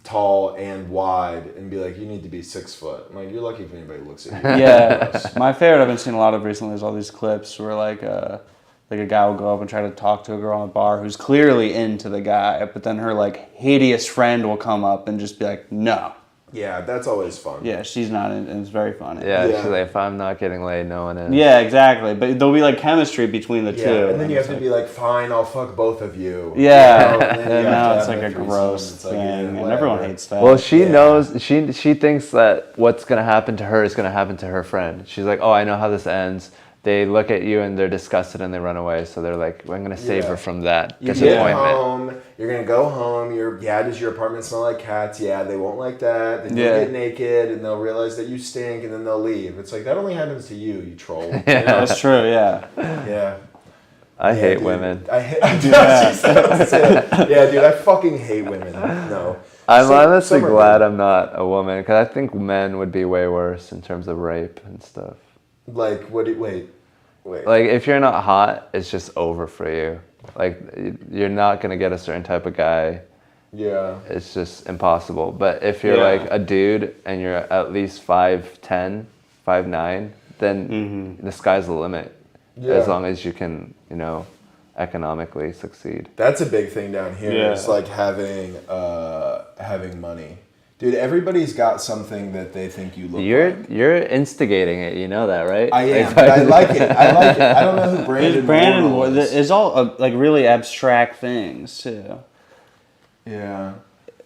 tall and wide and be like, you need to be 6 foot. I'm like, you're lucky if anybody looks at you. Yeah. My favorite I've been seeing a lot of recently is all these clips where like a guy will go up and try to talk to a girl in a bar who's clearly into the guy, but then her like hideous friend will come up and just be like, no. Yeah, that's always fun. Yeah, she's not in, and it's very funny. Yeah, she's like, if I'm not getting laid, no one is. Yeah, exactly. But there'll be like chemistry between the two. And then you have to be like, fine, I'll fuck both of you. Yeah. You know? And then you have now to it's have like a threesome. gross It's like, thing, and whatever. everyone hates that. Well, she knows, she thinks that what's going to happen to her is going to happen to her friend. She's like, oh, I know how this ends. They look at you and they're disgusted and they run away. So they're like, I'm going to save her from that You disappointment. get home, you're going to go home, does your apartment smell like cats? Yeah, they won't like that. Then you'll get naked and they'll realize that you stink and then they'll leave. It's like, that only happens to you, you troll. Yeah. You know? That's true, yeah. Yeah. I hate dude. women. I hate Yeah, dude, I fucking hate women. No. I'm honestly some are glad good. I'm not a woman because I think men would be way worse in terms of rape and stuff. Like, wait. Like, if you're not hot, it's just over for you. Like, you're not going to get a certain type of guy. Yeah. It's just impossible. But if you're like a dude and you're at least 5'10", 5'9", then the sky's the limit. Yeah. As long as you can, economically succeed. That's a big thing down here. Yeah. It's like having money. Dude, everybody's got something that they think you look like. You're instigating it, you know that, right? I am, but I like it. I don't know who Brandon Wardle is. It's all like really abstract things too. Yeah.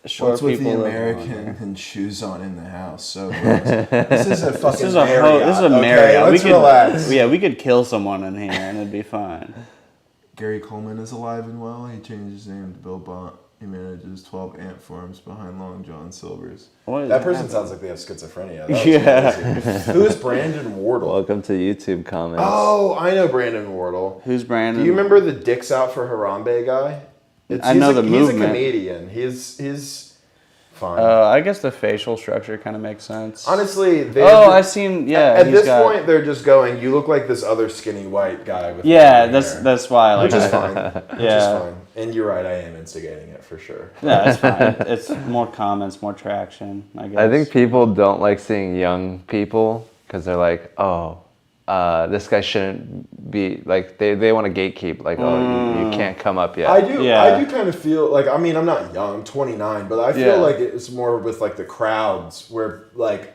Short What's with the people American and shoes on in the house? So gross. This is a fucking This is a Marriott. this is a Okay, Marriott. let's we could, relax. Yeah, we could kill someone in here and it'd be fine. Gary Coleman is alive and well. He changed his name to Bill Bont. He manages 12 ant farms behind Long John Silver's. That person sounds like they have schizophrenia. Crazy. Who is Brandon Wardle? Welcome to YouTube comments. Oh, I know Brandon Wardle. Who's Brandon? Do you remember the Dicks Out for Harambe guy? I know the movement. He's a comedian. He's fine. I guess the facial structure kind of makes sense. Honestly, I've seen. Yeah, At this point, they're just going. You look like this other skinny white guy with. Yeah, long hair." that's why I like Which is it. fine. Which is fine. And you're right. I am instigating it for sure. Yeah, that's fine. It's more comments, more traction. I guess. I think people don't like seeing young people because they're like, this guy shouldn't be like they want to gatekeep like you can't come up yet. I do kind of feel like, I mean, I'm not young, I'm 29, but I feel like it's more with like the crowds where like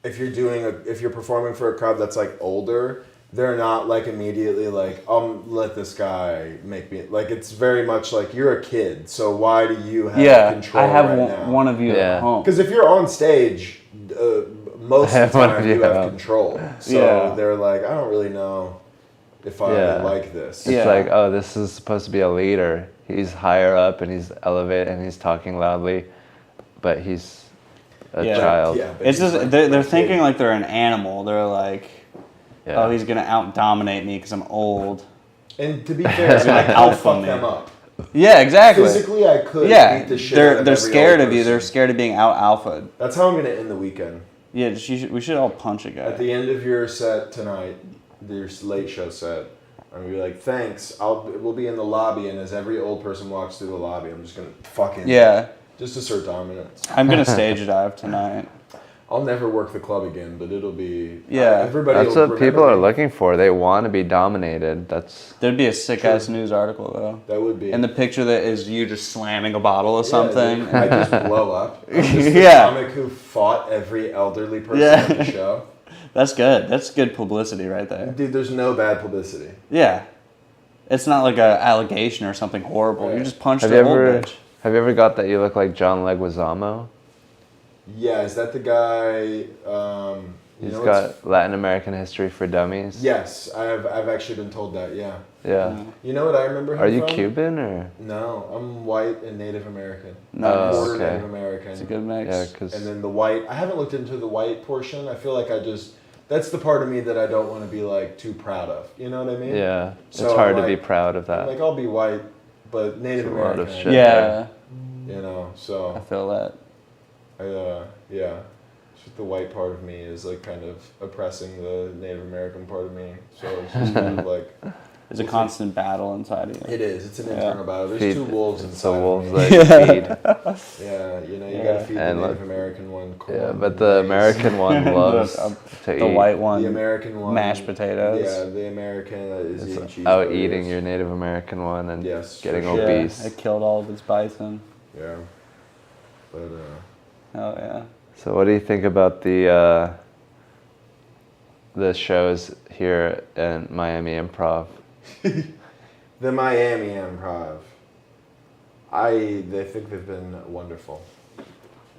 if you're performing for a crowd that's like older, they're not like immediately like, let this guy make me, like it's very much like you're a kid, so why do you have control I have right now? one of you at home. Because if you're on stage, most of the time you have control. So they're like, I don't really know if I like this. It's like, this is supposed to be a leader. He's higher up and he's elevated and he's talking loudly, but he's a child. Yeah, but It's just they're thinking like they're an animal. They're like, he's gonna out dominate me because I'm old. And to be fair, I could alpha fuck me. them up. Yeah, exactly. Physically, I could beat the shit out of they're every scared old of you. They're person. scared of being out alphaed. That's how I'm gonna end the weekend. Yeah, we should all punch a guy. At the end of your set tonight, your late show set, I'm gonna be like, thanks. We'll be in the lobby, and as every old person walks through the lobby, I'm just gonna fucking just assert dominance. I'm gonna stage dive tonight. I'll never work the club again, but it'll be everybody. That's what people are looking for. They want to be dominated. There'd be a sick ass news article though. That would be. And the picture that is you just slamming a bottle of something. Dude, I just blow up. I'm just the comic who fought every elderly person at the show. That's good. That's good publicity right there. Dude, there's no bad publicity. Yeah. It's not like an allegation or something horrible. You just punched Have an old bitch. Have you ever got that you look like John Leguizamo? Yeah, is that the guy? You He's know what's- got Latin American history for dummies. Yes, I've actually been told that. Yeah. Yeah. You know what I remember him Are you from? Cuban or? No, I'm white and Native American. Nice. Oh, Quarter okay. Native American. It's a good mix. Yeah, because And then the white. I haven't looked into the white portion. I feel like that's the part of me that I don't want to be like too proud of. You know what I mean? yeah, it's So, hard to like- be proud of that. Like I'll be white, but Native It's a lot American. of shit. Yeah, You know, I so feel that. yeah. Just the white part of me is like kind of oppressing the Native American part of me. So it's just kind of like There's a constant battle inside of you. it is. It's an Yeah. internal battle. There's Feed- two wolves it's inside the wolves of me. that you feed. Yeah, you know, you Yeah. gotta feed the And Native look- American one corn. Yeah, but the maize. American one loves The- to The eat. white one. The American one. Mashed potatoes. Yeah, the American is eating It's cheeseburgers. out eating your Native American one and Yes, getting for sure. obese. It killed all of its bison. Yeah. But Oh yeah. So what do you think about the shows here in Miami Improv? the Miami Improv. They think they've been wonderful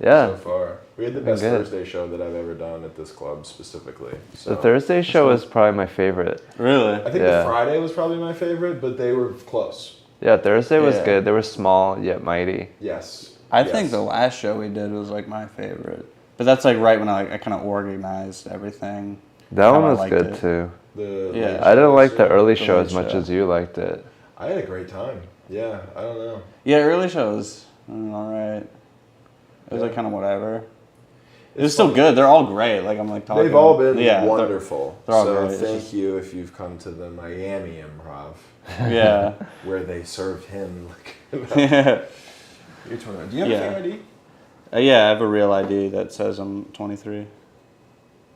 Yeah, so far. We had the Been best good. Thursday show that I've ever done at this club specifically. So the Thursday show is probably my favorite. Really? I think Yeah. the Friday was probably my favorite, but they were close. Yeah, Thursday was Yeah. good. They were small yet mighty. Yes. I Yes. think the last show we did was like my favorite. But that's like right when I kind of organized everything. That How one I was liked good it. too. The Yeah. late I didn't show like was the good. early The show late as much show. as you liked it. I had a great time. Yeah, I don't know. Yeah, early shows. All right. It was like Yeah. kind of whatever. It was It's still fun. good. They're all great. Like I'm like talking. They've all been yeah, they're- wonderful. they're all so great. It's thank just- you if you've come to the Miami Improv Yeah. where they served him like Yeah. you're 21. Do you have Yeah. a fan ID? Yeah, I have a real ID that says I'm 23.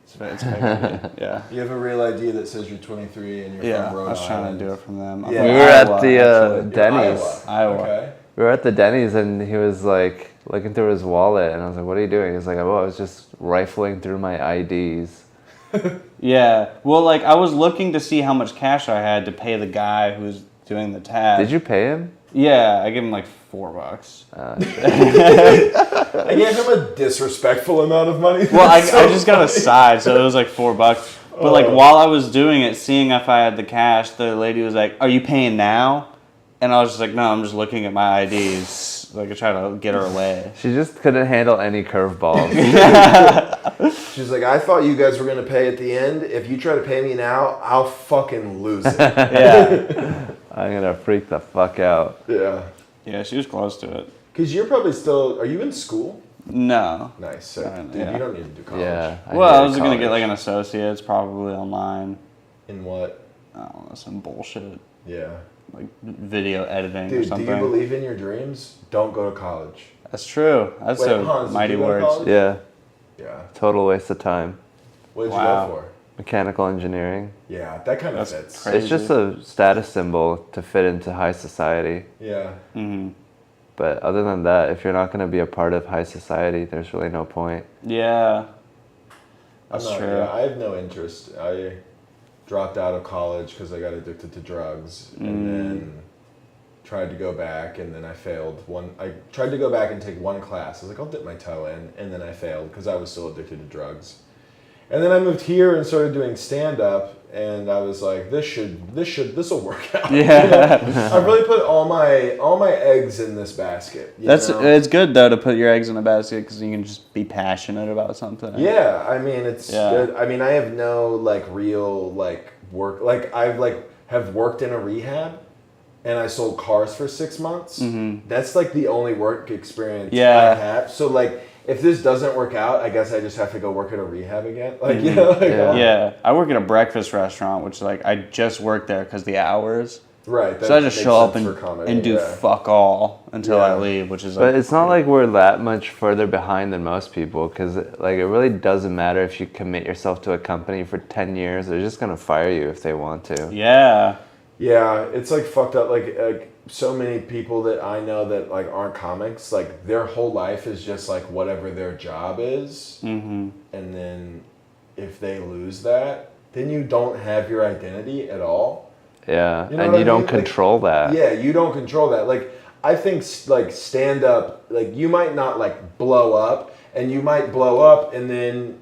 It's fake ID. Yeah. You have a real ID that says you're 23 and you're Yeah, from I Rhode was trying Island. to do it from them. I'm Yeah. from We were at Iowa, the actually. You're Denny's. Iowa. Okay. We were at the Denny's and he was like looking through his wallet and I was like, "What are you doing?" He's like, "Oh, I was just rifling through my IDs." Yeah. Well, like I was looking to see how much cash I had to pay the guy who was doing the tab. Did you pay him? Yeah, I gave him like $4. I gave him a disrespectful amount of money. Well, I That's so just got a funny. side, so it was like $4. But like while I was doing it, seeing if I had the cash, the lady was like, "Are you paying now?" And I was just like, "No, I'm just looking at my IDs." Like I tried to get her away. She just couldn't handle any curveballs. She's like, I thought you guys were gonna pay at the end. If you try to pay me now, I'll fucking lose it. Yeah. I'm gonna freak the fuck out. Yeah. Yeah, she was close to it. Because you're probably still. Are you in school? No. Nice. So, dude, Yeah. you don't need to do college. Yeah. Well, I hated was gonna get college. like an associate's probably online. In what? I don't know, some bullshit. Yeah. Like video editing or Dude, do something. you believe in your dreams? Don't go to college. That's true. That's Wait, so Hans, did mighty you go to words. college? Yeah, Yeah. total waste of time. What did Wow. you go for? Mechanical engineering. Yeah, that kind of That's fits. crazy. It's just a status symbol to fit into high society. Yeah. Hmm. But other than that, if you're not going to be a part of high society, there's really no point. Yeah. That's I'm not, true. Yeah, I have no interest. I dropped out of college because I got addicted to drugs, and then tried to go back, and then I failed. I tried to go back and take one class. I was like, I'll dip my toe in, and then I failed because I was still addicted to drugs. And then I moved here and started doing stand up, and I was like, this will work out. Yeah. I've really put all my eggs in this basket. you That's know? it's good though to put your eggs in a basket because you can just be passionate about something. Yeah, I mean it's Yeah. good. I mean I have no like real like work like I've like have worked in a rehab and I sold cars for 6 months. Mhm. That's like the only work experience Yeah. I have. So like if this doesn't work out, I guess I just have to go work at a rehab again. Like you know, like, Yeah. Yeah, I work at a breakfast restaurant, which like I just work there because the hours. right. So I just makes show up sense and, for comedy, and do yeah. fuck all until I Yeah. leave, which is But like. it's not like we're that much further behind than most people because like it really doesn't matter if you commit yourself to a company for 10 years. They're just going to fire you if they want to. Yeah. Yeah, it's like fucked up. Like so many people that I know that like aren't comics, like their whole life is just like whatever their job is, Mm-hmm. and then if they lose that, then you don't have your identity at all. Yeah, You know and what you I don't mean? Like, control that. Yeah, you don't control that. Like I think like stand up, like you might not like blow up, and you might blow up, and then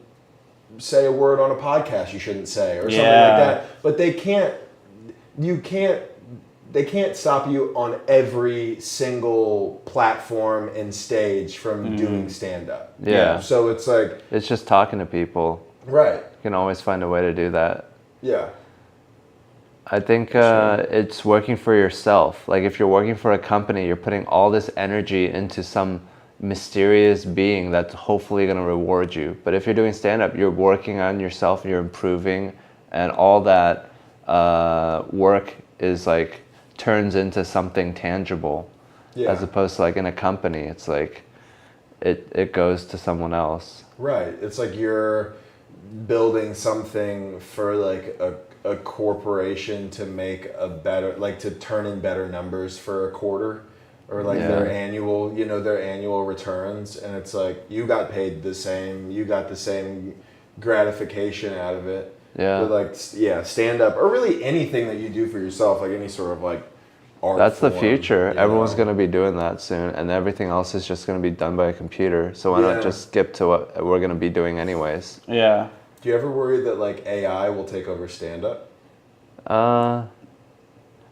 say a word on a podcast you shouldn't say or something like that. But they can't stop you on every single platform and stage from doing stand-up. Yeah. So it's like... It's just talking to people. Right. You can always find a way to do that. Yeah. I think it's working for yourself. Like if you're working for a company, you're putting all this energy into some mysterious being that's hopefully going to reward you. But if you're doing stand-up, you're working on yourself, you're improving, and all that work is like turns into something tangible. Yeah. As opposed to like in a company, it's like it goes to someone else. Right. It's like you're building something for like a corporation to make a better, like to turn in better numbers for a quarter. Or like their annual returns, and it's like you got paid the same, you got the same gratification out of it. Yeah. But like stand up or really anything that you do for yourself, like any sort of like art. That's the form, future. Everyone's know? going to be doing that soon, and everything else is just going to be done by a computer. So why not just skip to what we're going to be doing anyways? Yeah. Do you ever worry that like AI will take over stand up?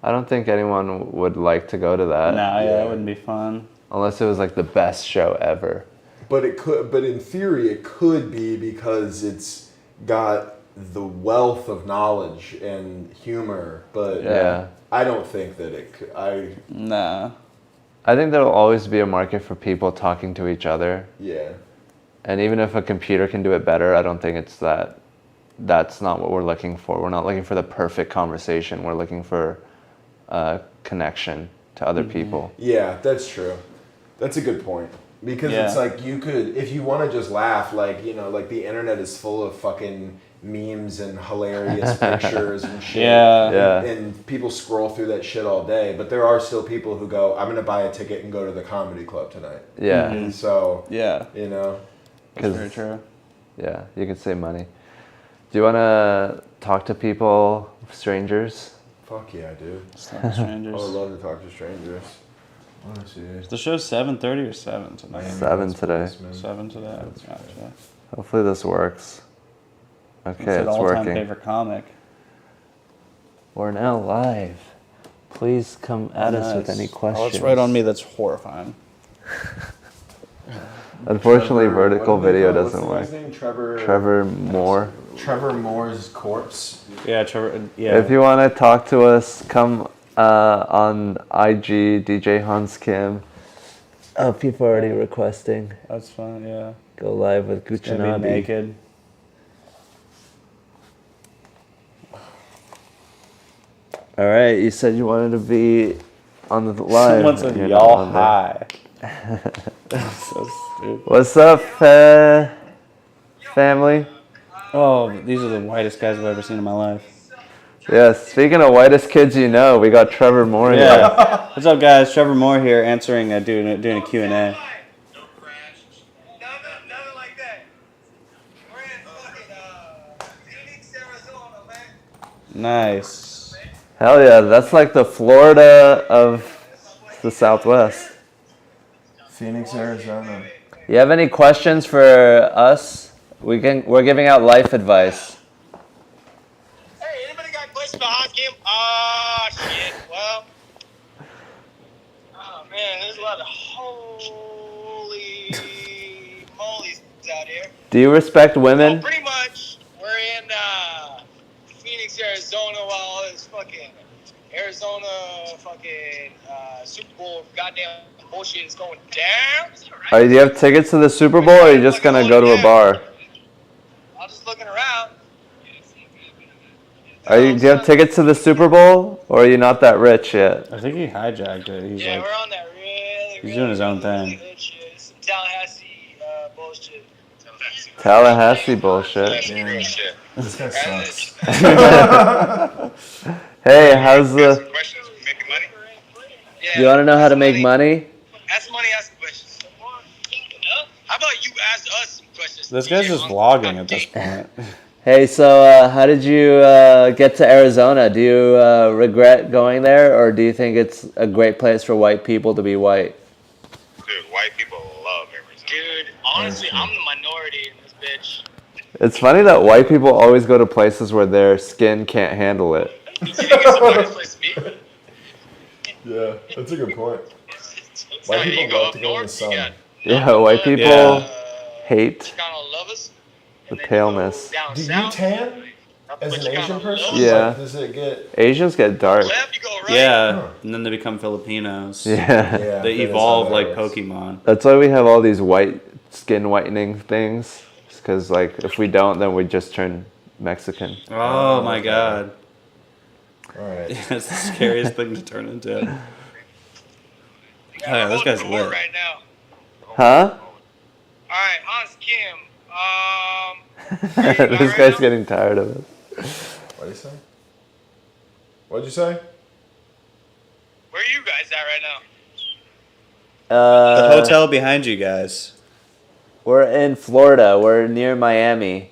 I don't think anyone would like to go to that. No, yeah, it wouldn't be fun. Unless it was like the best show ever. But it could. But in theory, it could be because it's got the wealth of knowledge and humor. But I don't think that it could. Nah. I think there'll always be a market for people talking to each other. Yeah. And even if a computer can do it better, I don't think it's that. That's not what we're looking for. We're not looking for the perfect conversation. We're looking for connection to other people. Yeah, that's true. That's a good point. Because it's like you could, if you want to just laugh, like, you know, like the internet is full of fucking memes and hilarious pictures and shit. Yeah. And people scroll through that shit all day. But there are still people who go, I'm going to buy a ticket and go to the comedy club tonight. Yeah. And so, Yeah. you know. That's very true. Yeah, you could save money. Do you want to talk to people, strangers? Fuck yeah, dude. Strangers. I would love to talk to strangers. Honestly. The show's 7:30 or 7 tonight? 7 today. 7 today. Gotcha. Hopefully this works. Okay, It's an it's all-time working. favorite comic. We're now live. Please come at us with any questions. Oh, it's right on me. That's horrifying. Unfortunately, vertical what do they video call it? doesn't What's work. the guy's name? Trevor Moore. Trevor Moore's corpse. Yeah, Trevor. Yeah. If you want to talk to us, come on IG, DJ Hans Kim. Oh, people are already requesting. That's fun. Yeah. Go live with Gonna be Gucci naked. All right, you said you wanted to be on the live. Someone said You're not y'all on there. high. That's so stupid. What's up, family? Oh, these are the whitest guys I've ever seen in my life. Yeah, speaking of whitest kids you know, we got Trevor Moore here. Yeah. What's up, guys? Trevor Moore here, answering, doing a Q&A. Nothing like that. We're in fucking Phoenix, Arizona, man. Nice. Hell yeah, that's like the Florida of the Southwest. Phoenix, Arizona. You have any questions for us? We're giving out life advice. Hey, anybody got questions for Hart Kim? Shit. Well, oh man, there's a lot of holy mollies out here. Do you respect women? Well, pretty much, we're in Phoenix, Arizona, while all this fucking Arizona fucking Super Bowl goddamn bullshit is going down. Do you have tickets to the Super Bowl, or are you just gonna go to a bar? I'm just looking around. Do you have tickets to the Super Bowl, or are you not that rich yet? I think he hijacked it. He's Yeah, like, we're on that really, he's doing his own thing. good shit. Some Tallahassee bullshit. Tallahassee bullshit. Real shit. This guy sucks. Hey, how's the? Questions? Making money? Yeah. You want to know how to make money? Ask money, ask questions. How about you ask us some questions? This guy's just vlogging at this point. Hey, so how did you get to Arizona? Do you regret going there, or do you think it's a great place for white people to be white? Dude, white people love Arizona. Dude, honestly, I'm the minority in this bitch. It's funny that white people always go to places where their skin can't handle it. You think it's a nice place to be? Yeah, that's a good point. White White people you go love up to go in the north, sun. you got Yeah, white people Yeah. hate Chicano lovers. the and then you go paleness. down Do you south, tan as an Chicano Asian person? lovers. Yeah. Like, does it get? Asians get dark. Left, you go right. Yeah, Huh. and then they become Filipinos. Yeah. Yeah, They that is evolve how like that works. Pokemon. That's why we have all these white skin whitening things. Because like if we don't, then we just turn Mexican. Oh my okay. god. All right. That's the scariest thing to turn into. Yeah, Oh, yeah, we're this guy's holding the fort lit. right now. Huh? All right, Hans Kim. This guy's getting tired of it. What did you say? What'd you say? Where are you guys at right now? The hotel behind you guys. We're in Florida. We're near Miami.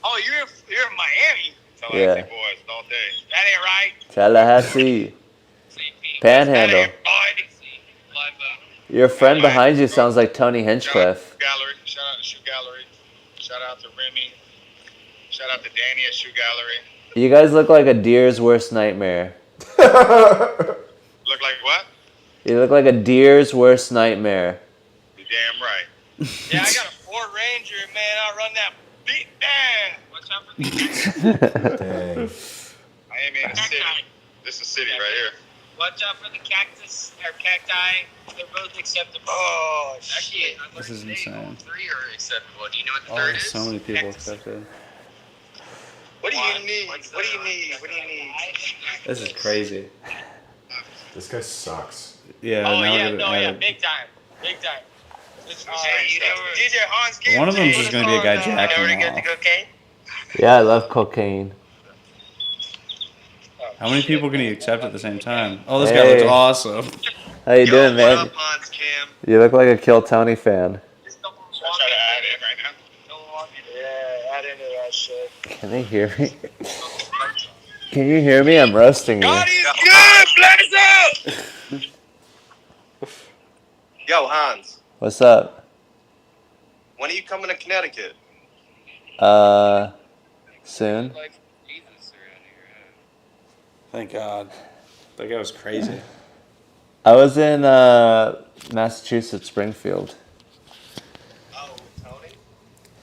Oh, you're in Miami. Yeah. boys, all day. That ain't right. Tallahassee. Panhandle. That ain't right. Live, Your friend behind you sounds like Tony Hinchcliffe. Gallery. Shout out to Shoe Gallery. Shout out to Remy. Shout out to Danny at Shoe Gallery. You guys look like a deer's worst nightmare. Look like what? You look like a deer's worst nightmare. You're damn right. Yeah, I got a Ford Ranger, man. I'll run that beat down. Watch out for the Dang. Miami in the city. This is city right here. Watch out for the cactus or cacti. They're both acceptable. Oh, shit. This is insane. Three are acceptable. Do you know what the Oh, third there's is? so many people Cactus. accepted. What do you need? What do you need? What do you need? This is crazy. This guy sucks. Yeah. Oh, now yeah, we're no, gonna yeah, add- big time. Big time. DJ Hans Kim. One of them's just gonna be a guy jacking Never get off. the cocaine? Yeah, I love cocaine. How many people can you accept at the same time? Oh, this guy Hey. looks awesome. How you doing, What man? up, Hans Kim? You look like a Kill Tony fan. Just don't try to add in right now. Yeah, add into that shit. Can they hear me? Can you hear me? I'm roasting you. God, he's good! Blaze out! Yo, Hans, What's up? when are you coming to Connecticut? Soon? Thank God. That guy was crazy. I was in Massachusetts, Springfield. Oh, Tony?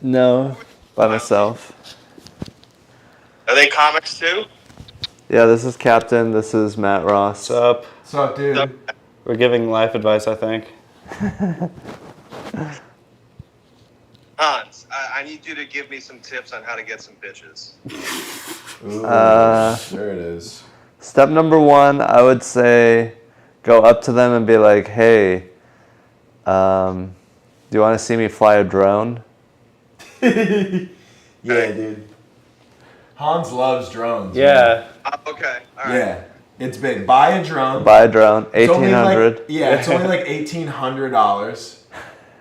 No, by myself. Are they comics too? Yeah, this is Captain. This is Matt Ross. What's up? What's up, dude? We're giving life advice, I think. Hans, I need you to give me some tips on how to get some bitches. Ooh, there it is. Step number 1, I would say go up to them and be like, hey, do you want to see me fly a drone? Yeah, dude. Hans loves drones. Yeah. Okay, all right. Yeah. It's big. Buy a drone. Buy a drone, It's only $1,800. yeah, it's only like $1,800.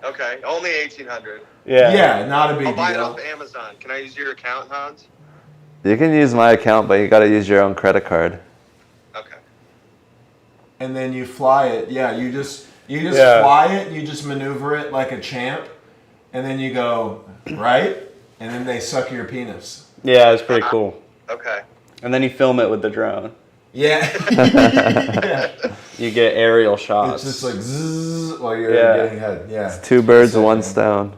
Okay, only 1,800. Yeah, not a big I'll buy it deal. off Amazon. Can I use your account, Hans? You can use my account, but you got to use your own credit card. Okay. And then you fly it. Yeah, you just Yeah. fly it. You just maneuver it like a champ, and then you go right, and then they suck your penis. Yeah, it's pretty cool. Okay. And then you film it with the drone. Yeah. Yeah. You get aerial shots. It's just like zzz while you're Yeah. getting head. Yeah. 2 birds, 1 stone.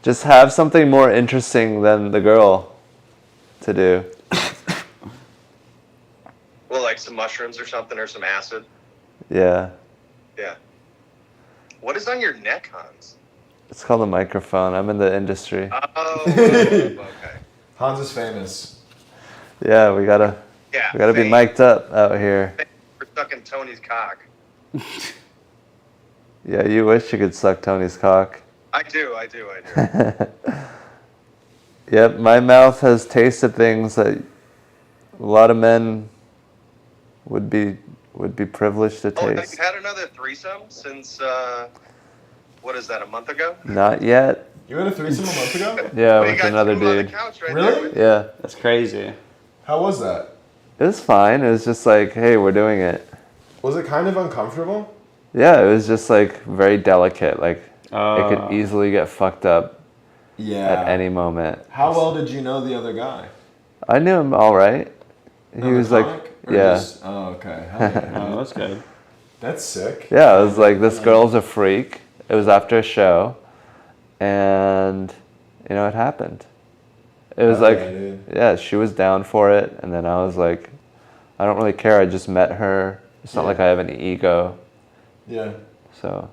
Just have something more interesting than the girl to do. Well, like some mushrooms or something, or some acid. Yeah. Yeah. What is on your neck, Hans? It's called a microphone. I'm in the industry. Oh, okay. Hans is famous. Yeah, we gotta Yeah. be fame. mic'd up out here. For sucking Tony's cock. Yeah, you wish you could suck Tony's cock. I do. Yep, my mouth has tasted things that a lot of men would be privileged to Oh, have taste. you had another threesome since, what is that, a month ago? Not yet. You had a threesome a month ago? Yeah, Oh, you with got another two on the dude. couch right Really? there with- Yeah. That's crazy. How was that? It was fine. It was just like, hey, we're doing it. Was it kind of uncomfortable? Yeah, it was just like very delicate. Like it Uh, could easily get fucked up Yeah. at any moment. How well did you know the other guy? I knew him all right. He On the was like, comic? Or yeah. oh, okay. Hell yeah, Oh, dude. that's good. That's sick. Yeah, it was like, this girl's a freak. It was after a show, and it happened. It was Hell like, yeah, dude. yeah, she was down for it, and then I was like, I don't really care. I just met her. It's not Yeah. like I have an ego. Yeah. So,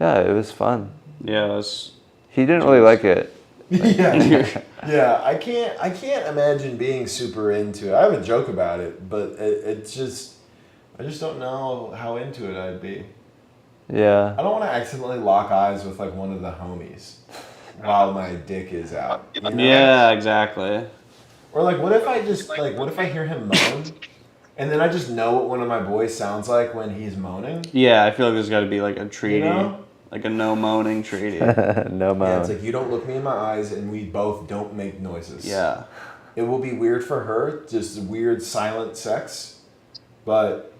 yeah, it was fun. Yeah, it's He didn't really like it. Yeah. Yeah. I can't imagine being super into it. I have a joke about it, but it's just, I just don't know how into it I'd be. Yeah. I don't want to accidentally lock eyes with like one of the homies while my dick is out. You know? yeah, exactly. Or like, what if I just what if I hear him moan, and then I just know what one of my boys sounds like when he's moaning? Yeah, I feel like there's got to be like a treaty, know? like a no moaning treaty. No moan. Yeah, it's like you don't look me in my eyes, and we both don't make noises. Yeah. It will be weird for her, just weird silent sex, but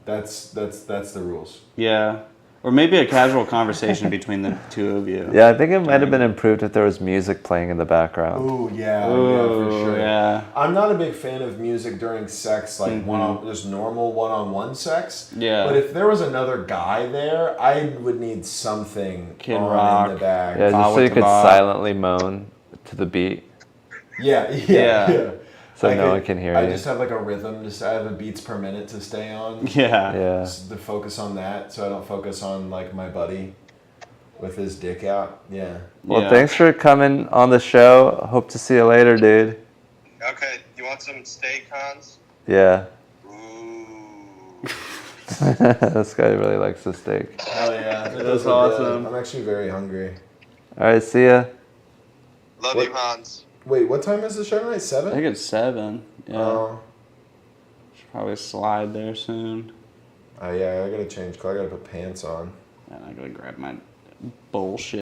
that's the rules. Yeah. Or maybe a casual conversation between the two of you. Yeah, I think it might have been improved if there was music playing in the background. Ooh, yeah, Ooh, yeah, for sure. yeah. I'm not a big fan of music during sex, like just normal one-on-one sex. Yeah. But if there was another guy there, I would need something Kid on Rock. in the back. Yeah, just so with you the could bar. silently moan to the beat. Yeah. Yeah. So I no could- one can hear I you. just have like a rhythm. Just I have a beats per minute to stay on. Yeah. Yeah. Just to focus on that, so I don't focus on like my buddy with his dick out. Yeah. Well, Yeah. thanks for coming on the show. Hope to see you later, dude. Okay, you want some steak, Hans? Yeah. Ooh. This guy really likes the steak. Hell yeah. That's awesome. I'm actually very hungry. All right, see ya. Love What? you, Hans. Wait, what time is the show tonight? 7? I think it's 7. Yeah. Oh. Should probably slide there soon. Yeah, I gotta change clothes. I gotta put pants on. And I gotta grab my bullshit.